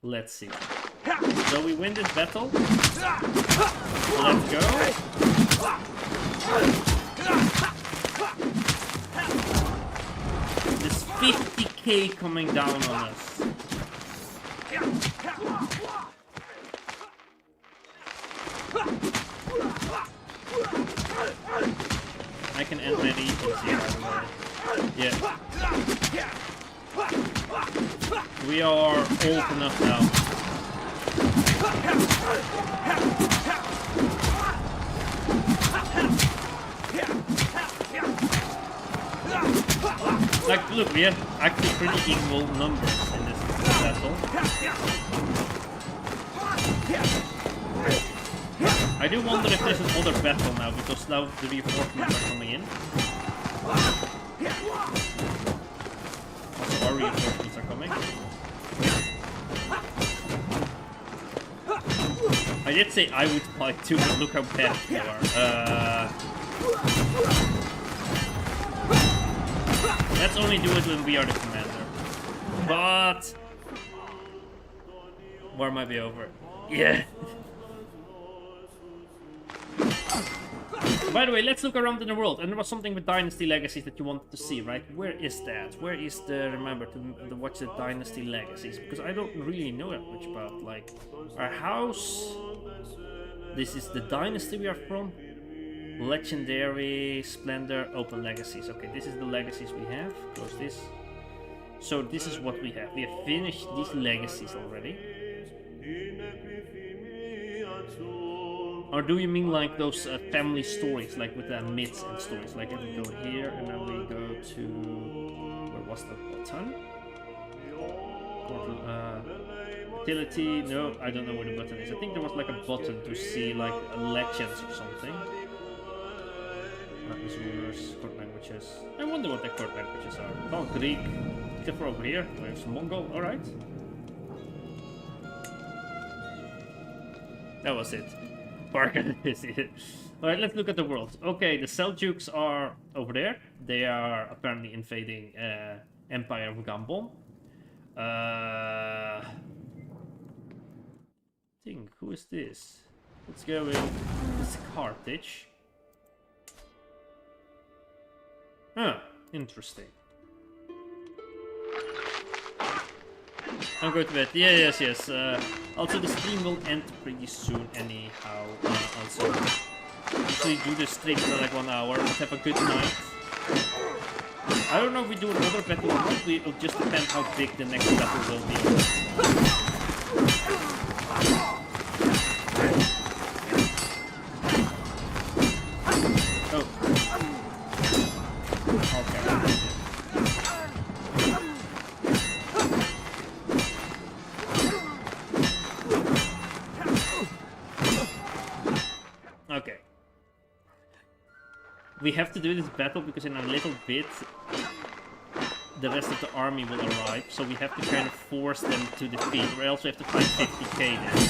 Let's see. So we win this battle. Let's go. There's 50k coming down on us. I can end many easy, by the way. Yeah. We are old enough now. Like, look, we have actually pretty equal numbers in this battle. I do wonder if there's another battle now, because now the reinforcements are coming in. Also, our reinforcements are coming. I did say I would fight too, but look how bad we are. Let's only do it when we are the commander. But war might be over. Yeah. By the way, let's look around in the world. And there was something with Dynasty Legacies that you wanted to see, right? Where is that? Where is the... Remember to watch the Dynasty Legacies. Because I don't really know that much about, like, our house. This is the Dynasty we are from. Legendary, Splendor, Open Legacies. Okay, this is the Legacies we have. Close this. So this is what we have. We have finished these Legacies already. Or do you mean like those family stories, like with the myths and stories? Like if we go here and then we go to... Where was the button? Utility? No, I don't know where the button is. I think there was like a button to see like legends or something. These rulers, court languages. I wonder what the court languages are. Oh, Greek. Except for over here. We have some Mongol. Alright. That was it. Alright, let's look at the world. Okay, the Seljuks are over there. They are apparently invading Empire of Gambon. Who is this? Let's go in. This is Carthage. Huh, interesting. I'm going to bed. Yeah, yes. Also, the stream will end pretty soon anyhow. Also, usually do the stream for like 1 hour. But have a good night. I don't know if we do another battle or not. It'll just depend how big the next battle will be. Oh. Okay. We have to do this battle because in a little bit the rest of the army will arrive, so we have to kind of force them to defeat, or else we have to fight 50k then.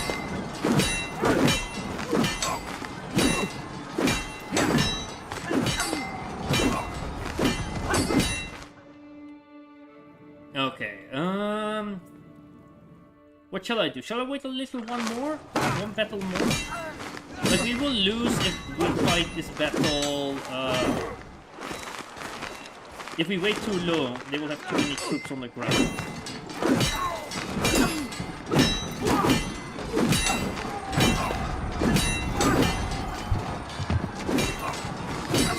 Okay, what shall I do? Shall I wait a little one battle more? But we will lose if we fight this battle, if we wait too long, they will have too many troops on the ground.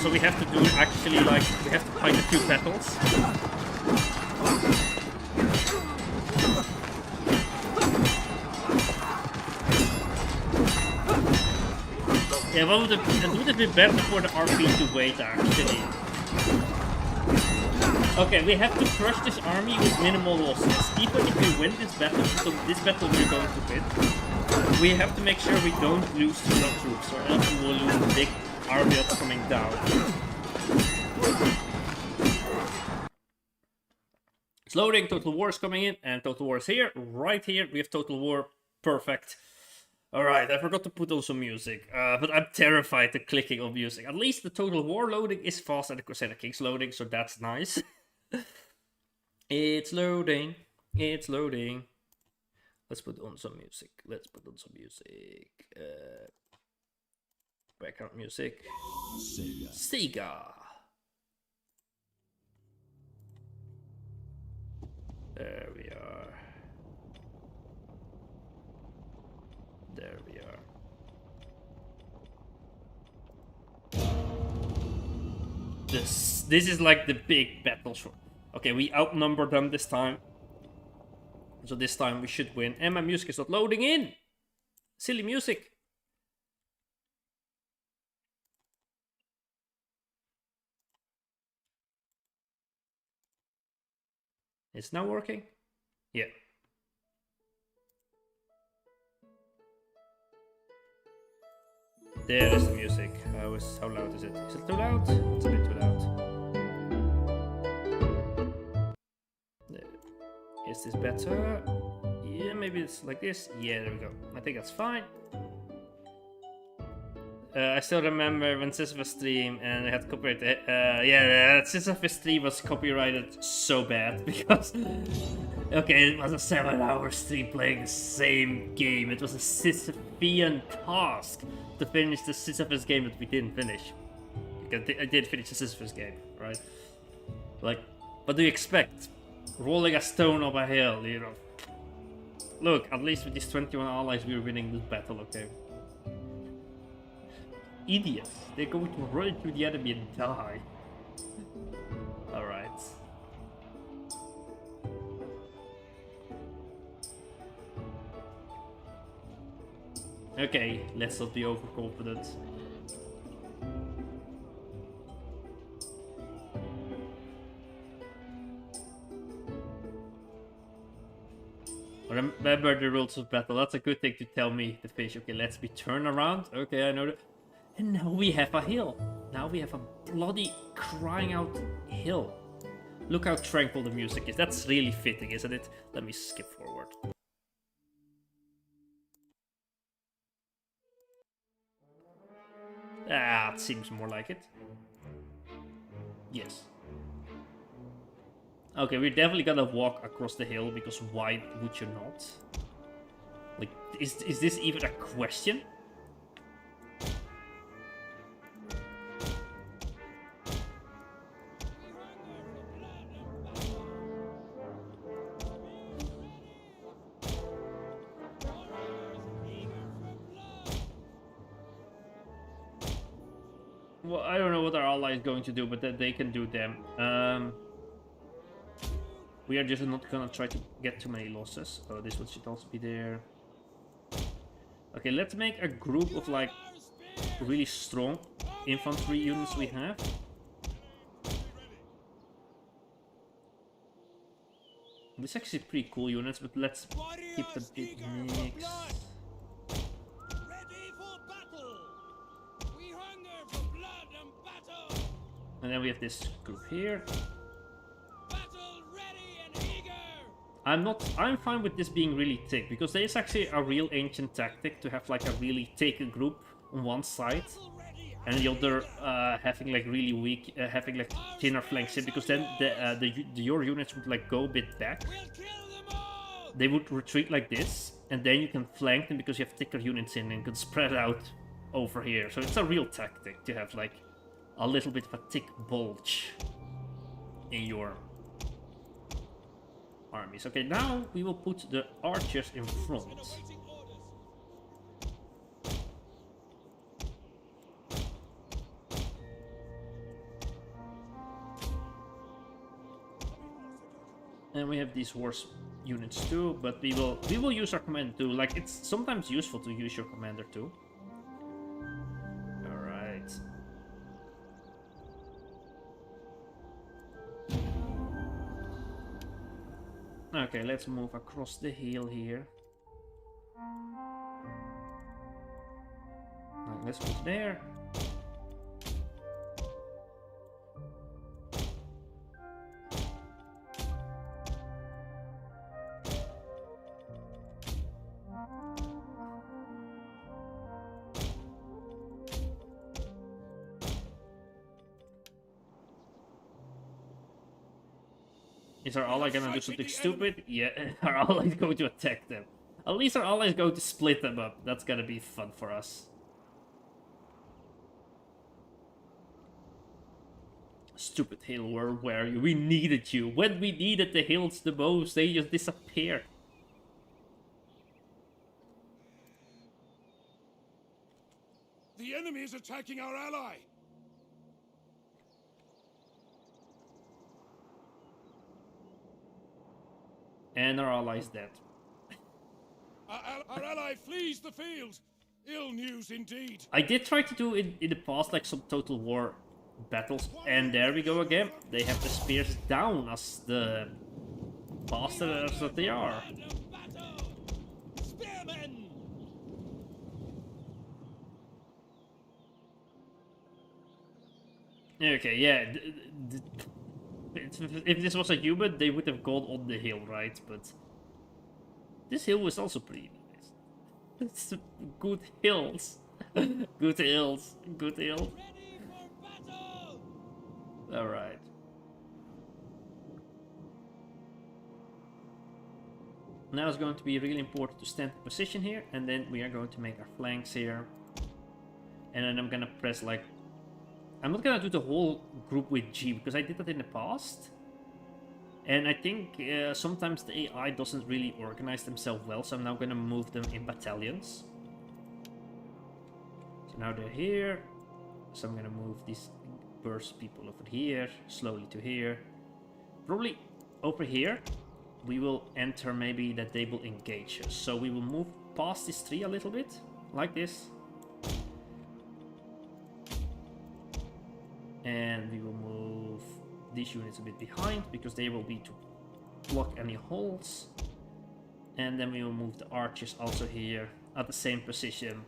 So we have to do actually like, we have to fight a few battles. Yeah, what would it be better for the RP to wait actually? Okay, we have to crush this army with minimal losses. Even if we win this battle, so this battle we're going to win. We have to make sure we don't lose too much troops, or else we will lose a big army that's coming down. It's loading, Total War is coming in, and Total War is here. Right here, we have Total War. Perfect. Alright, I forgot to put on some music, but I'm terrified the clicking of music. At least the Total War loading is faster than the Crusader Kings loading, so that's nice. It's loading. It's loading. Let's put on some music. Let's put on some music. Background music. Sega. There we are. There we are. This is like the big battle. Okay, we outnumbered them this time. So this time we should win. And my music is not loading in. Silly music. It's now working? Yeah. There is the music. How loud is it? Is it too loud? It's a bit too loud. Is this better? Yeah, maybe it's like this. Yeah, there we go. I think that's fine. I still remember when Sisyphus stream and I had copyright. Yeah, Sisyphus stream was copyrighted so bad because okay, it was a 7-hour stream playing the same game. It was a Sisyphean task to finish the Sisyphus game that we didn't finish. I did finish the Sisyphus game, right? Like, what do you expect? Rolling a stone up a hill, you know. Look, at least with these 21 allies, we're winning this battle, okay? Idiots. They're going to run through the enemy and die. Alright. Okay, let's not be overconfident. Remember the rules of battle. That's a good thing to tell me, the fish. Okay, let's be turned around. Okay, I know that. And now we have a hill. Now we have a bloody crying out hill. Look how tranquil the music is. That's really fitting, isn't it? Let me skip forward. Ah, it seems more like it. Yes. Okay, we're definitely gonna walk across the hill, because why would you not? Like, is this even a question? Well, I don't know what our ally is going to do, but that they can do them. We are just not gonna try to get too many losses. Oh, this one should also be there. Okay, let's make a group of like really strong infantry units we have. This is actually pretty cool units, but let's keep the big mix. And then we have this group here. I'm fine with this being really thick, because there is actually a real ancient tactic to have like a really thick group on one side and the other having like really weak, having like thinner flanks in, because then your units would like go a bit back. They would retreat like this, and then you can flank them because you have thicker units in and can spread out over here. So it's a real tactic to have like a little bit of a thick bulge in your armies. Okay, now we will put the archers in front. And we have these horse units too, but we will use our commander too. Like, it's sometimes useful to use your commander too. Alright. Okay, let's move across the hill here. Let's move there. Is our ally gonna do something stupid? Yeah, our ally is going to attack them. At least our ally is going to split them up. That's gonna be fun for us. Stupid hill, where were you? We needed you. When we needed the hills the most, they just disappeared. The enemy is attacking our ally. And our ally is dead. Our ally flees the field. Ill news indeed. I did try to do in the past like some Total War battles, and there we go again. They have the spears down as the bastards that they are. Spearmen! Okay, yeah. If this was a human, they would have gone on the hill, right? But this hill was also pretty nice. It's good hills. Good hills. Good hills. Ready for battle! Alright. Now it's going to be really important to stand in position here, and then we are going to make our flanks here. And then I'm gonna press like... I'm not gonna do the whole group with G, because I did that in the past. And I think sometimes the AI doesn't really organize themselves well, so I'm now gonna move them in battalions. So now they're here. So I'm gonna move these burst people over here, slowly to here. Probably over here, we will enter maybe that they will engage us. So we will move past this tree a little bit, like this. And we will move these units a bit behind, because they will be to block any holes. And then we will move the archers also here at the same position.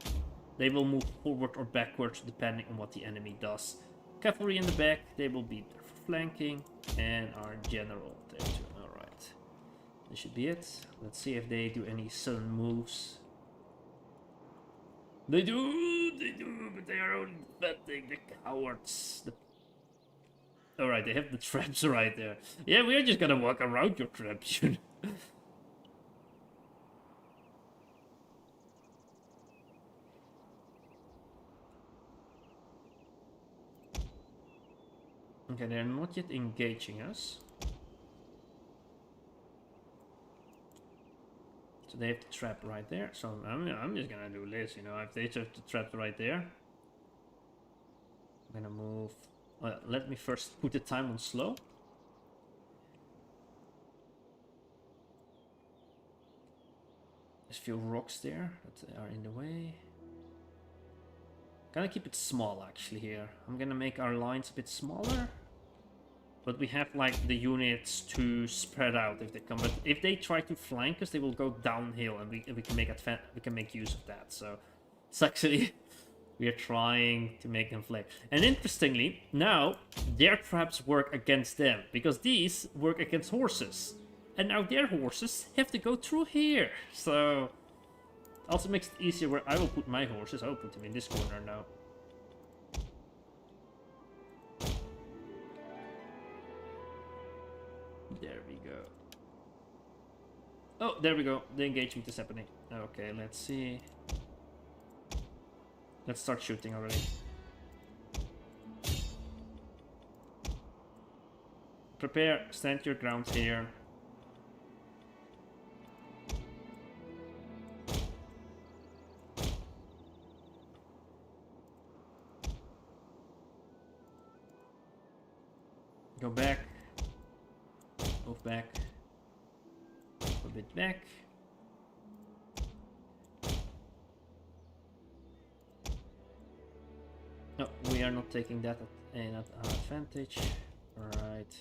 They will move forward or backwards depending on what the enemy does. Cavalry in the back, they will be there for flanking. And our general there too. Alright. This should be it. Let's see if they do any sudden moves. They do, but they are only defending, the cowards. Alright, they have the traps right there. Yeah, we are just gonna walk around your traps, you know. Okay, they're not yet engaging us. So they have the trap right there. So I'm just gonna do this, you know. If they have the trap right there, I'm gonna move. Let me first put the time on slow. There's a few rocks there that are in the way. Gonna keep it small actually here. I'm gonna make our lines a bit smaller. But we have like the units to spread out if they come. But if they try to flank us, they will go downhill, and we can make use of that. So it's actually we are trying to make them flank. And interestingly, now their traps work against them, because these work against horses, and now their horses have to go through here. So also makes it easier where I will put my horses. I will put them in this corner now. There we go. Oh, there we go. The engagement is happening. Okay, let's see. Let's start shooting already. Prepare, stand your ground here. Go back. Move back. A bit back. No, we are not taking that an advantage. Alright.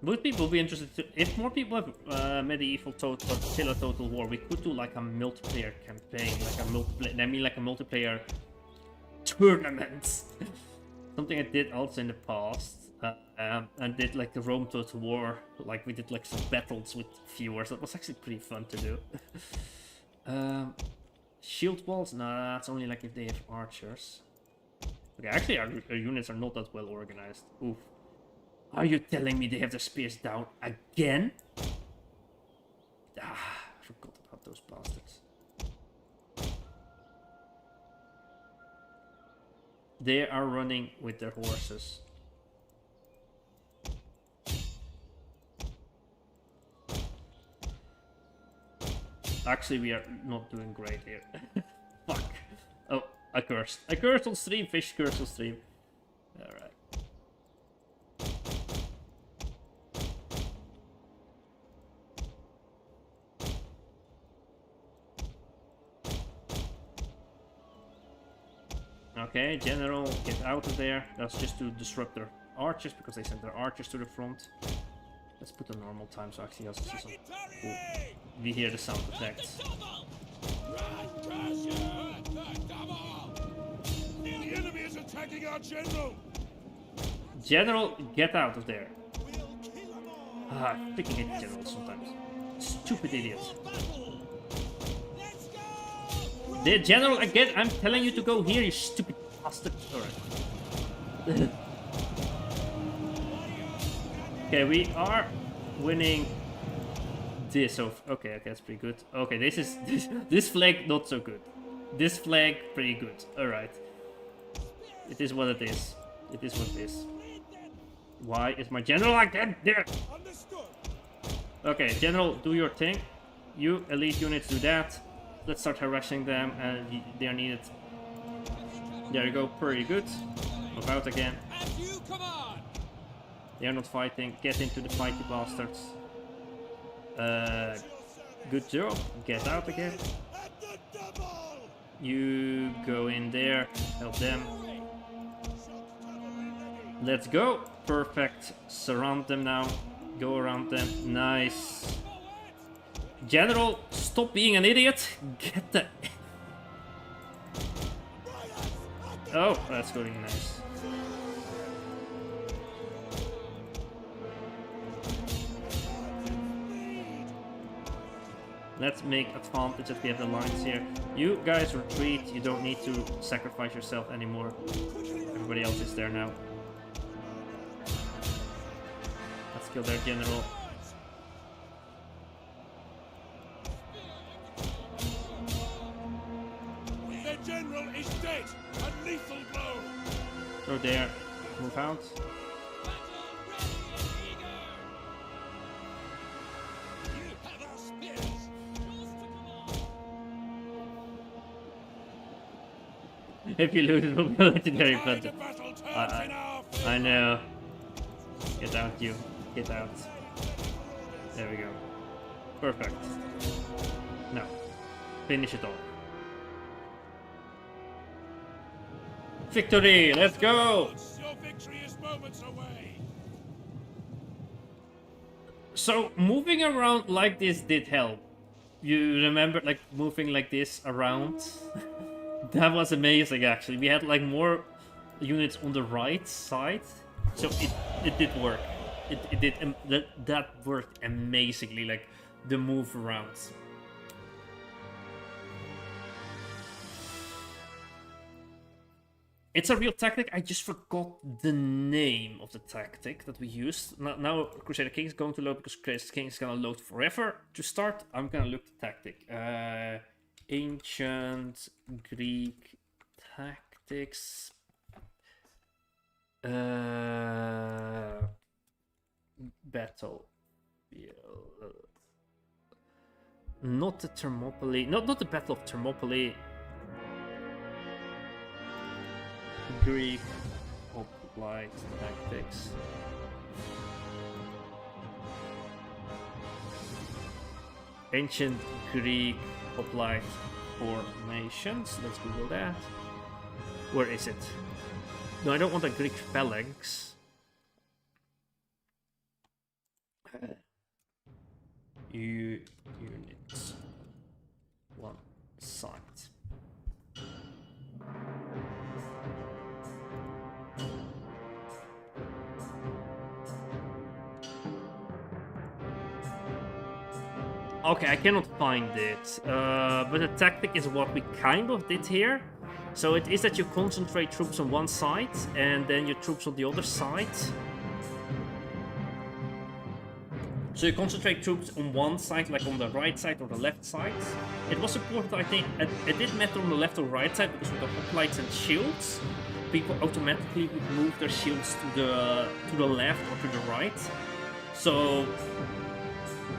Would people be interested to, if more people have medieval Attila Total War, we could do like a multiplayer campaign, like a multiplayer. I mean, like a multiplayer tournament. Something I did also in the past, and did like the Rome Total War. Like we did like some battles with viewers. That was actually pretty fun to do. Shield walls? Nah, that's only like if they have archers. Okay, actually our units are not that well organized. Oof. Are you telling me they have their spears down again? Ah, I forgot about those bastards. They are running with their horses. Actually, we are not doing great here. Fuck. Oh, I cursed. I cursed on stream. Fish cursed on stream. Alright. Okay, General, get out of there. That's just to disrupt their archers, because they sent their archers to the front. Let's put a normal time so actually also see some... Ooh. We hear the sound effects. The enemy is attacking our general. General, get out of there. Ah, I freaking hate generals sometimes. Stupid idiots. The general again, I'm telling you to go here, you stupid bastard. Alright. Okay, we are winning this. Okay, that's pretty good. Okay, this flag not so good. This flag pretty good. Alright. It is what it is. It is what it is. Why is my general again there? Okay, general, do your thing. You elite units do that. Let's start harassing them, and they are needed. There you go, pretty good. Move out again. They are not fighting. Get into the fight, you bastards. Good job. Get out again. You go in there. Help them. Let's go. Perfect. Surround them now. Go around them. Nice. General, stop being an idiot. Get the... Oh, that's going nice. Let's make advantage that we have the lines here. You guys retreat. You don't need to sacrifice yourself anymore. Everybody else is there now. Let's kill their general. Their general is dead. A lethal blow. Go there. Move out. If you lose, it will be legendary, but I know. Get out, you. Get out. There we go. Perfect. Now, finish it all. Victory! Let's go! Your victory is moments away. So, moving around like this did help. You remember, like, moving like this around? That was amazing, actually. We had, like, more units on the right side. So, it did work. It did, that worked amazingly, like, the move around. It's a real tactic. I just forgot the name of the tactic that we used. Now Crusader King is going to load because Crusader King is going to load forever. To start, I'm going to look the tactic. Ancient Greek tactics. Battle. Not the Thermopylae. Not the Battle of Thermopylae. Greek applied tactics. Ancient Greek applied formations. Let's Google that. Where is it? No, I don't want a Greek phalanx. Units. One side. Okay, I cannot find it, but the tactic is what we kind of did here. So it is that you concentrate troops on one side, and then your troops on the other side. So you concentrate troops on one side, like on the right side or the left side. It was important, I think, it didn't matter on the left or right side, because with the hoplites and shields, people automatically would move their shields to the left or to the right. So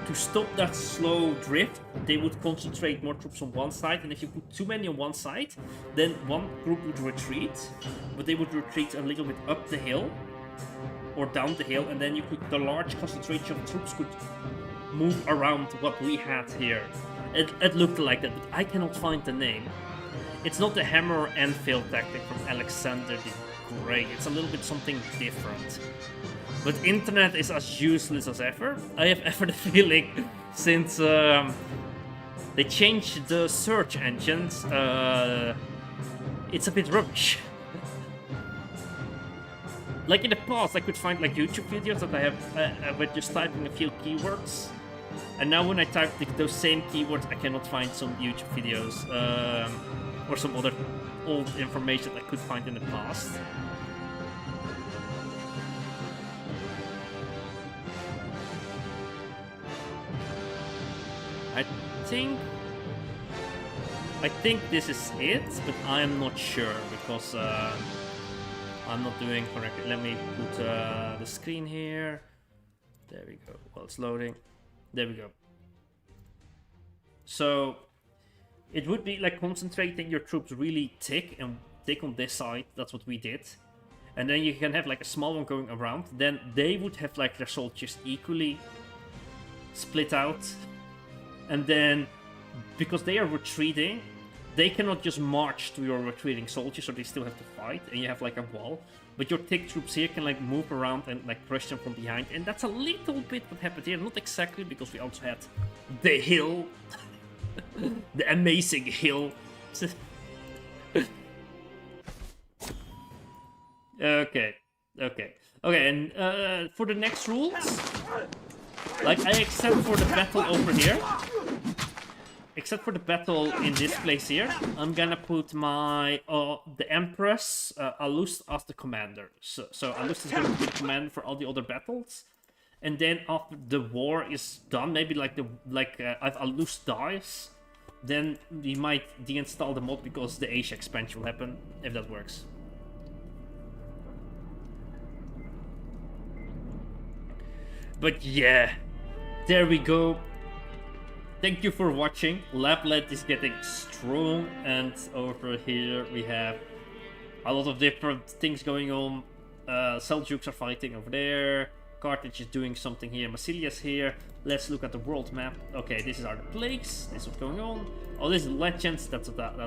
to stop that slow drift, they would concentrate more troops on one side, and if you put too many on one side, then one group would retreat, but they would retreat a little bit up the hill or down the hill, and then the large concentration of troops could move around what we had here. It looked like that, but I cannot find the name. It's not the hammer and anvil tactic from Alexander the Great. It's a little bit something different. But internet is as useless as ever. I have ever the feeling since they changed the search engines, it's a bit rubbish. Like in the past, I could find like YouTube videos that I have with just typing a few keywords. And now when I type those same keywords, I cannot find some YouTube videos or some other old information I could find in the past. I think this is it, but I'm not sure because I'm not doing correctly. Let me put the screen here. There we go. While it's loading. There we go. So it would be like concentrating your troops really thick and thick on this side. That's what we did. And then you can have like a small one going around. Then they would have like their soldiers equally split out. And then, because they are retreating, they cannot just march to your retreating soldiers, so they still have to fight, and you have like a wall. But your thick troops here can like move around and like crush them from behind, and that's a little bit what happened here. Not exactly, because we also had the hill, the amazing hill. Okay, and for the next rules, like I accept for the battle over here. Except for the battle in this place here, I'm gonna put my the Empress Alust as the commander. So Alust is going to be the commander for all the other battles, and then after the war is done, maybe if Alust dies, then we might deinstall the mod because the Asia expansion will happen if that works. But yeah, there we go. Thank you for watching. Lapland is getting strong, and over here we have a lot of different things going on. Seljuks are fighting over there. Carthage is doing something here. Massilia's here. Let's look at the world map. Okay, these are the plagues. This is what's going on. Oh, this is legends. That's what I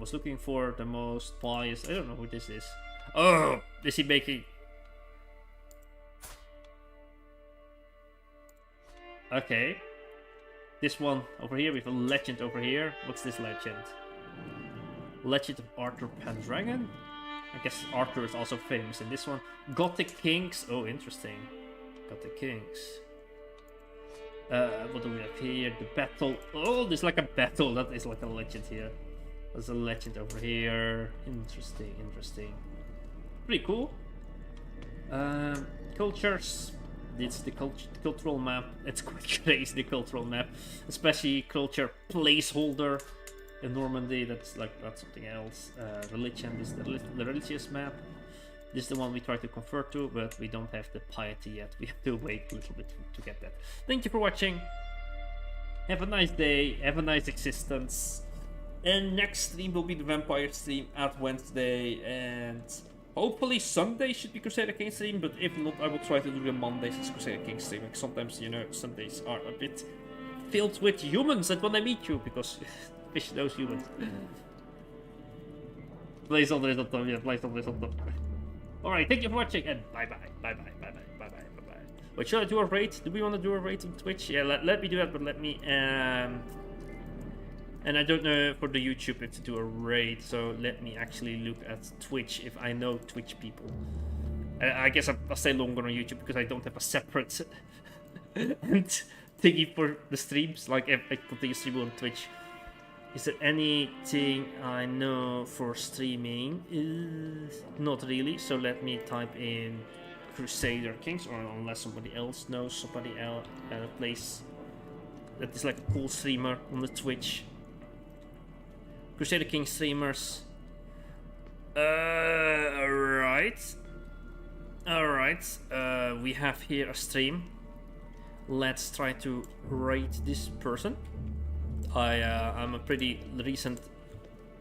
was looking for. The most pious. I don't know who this is. Oh, is he making? Okay. This one over here, we have a legend over here. What's this legend? Legend of Arthur Pendragon? I guess Arthur is also famous in this one. Gothic Kings. Oh, interesting. Gothic Kings. What do we have here? The battle. Oh, there's like a battle. That is like a legend here. There's a legend over here. Interesting. Pretty cool. Cultures. It's the cultural map. It's quite crazy, the cultural map. Especially culture placeholder in Normandy. That's something else. Religion is the religious map. This is the one we try to convert to, but we don't have the piety yet. We have to wait a little bit to get that. Thank you for watching. Have a nice day. Have a nice existence. And next stream will be the vampire stream at Wednesday, and hopefully Sunday should be Crusader King stream, but if not, I will try to do the Mondays as Crusader King stream. Like sometimes, you know, Sundays are a bit filled with humans that want to meet you, because fish those humans. Place on this on top, yeah, place on this on top. Alright, thank you for watching, and bye bye. Wait, should I do a raid? Do we want to do a raid on Twitch? Yeah, let me do that, but let me... And I don't know for the YouTube if to do a raid, so let me actually look at Twitch if I know Twitch people. I guess I'll stay longer on YouTube because I don't have a separate and thingy for the streams. Like if I continue streaming on Twitch. Is there anything I know for streaming? Not really, so let me type in Crusader Kings, or unless somebody else knows somebody else place that is like a cool streamer on the Twitch. Crusader King streamers. Alright. We have here a stream. Let's try to rate this person. I'm a pretty recent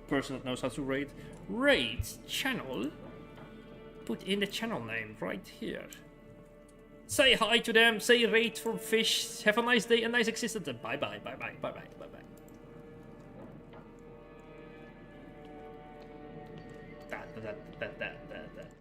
person that knows how to rate. Rate channel. Put in the channel name right here. Say hi to them. Say rate for fish. Have a nice day and nice existence. Bye bye. Bye bye. Bye bye. Bye bye. That.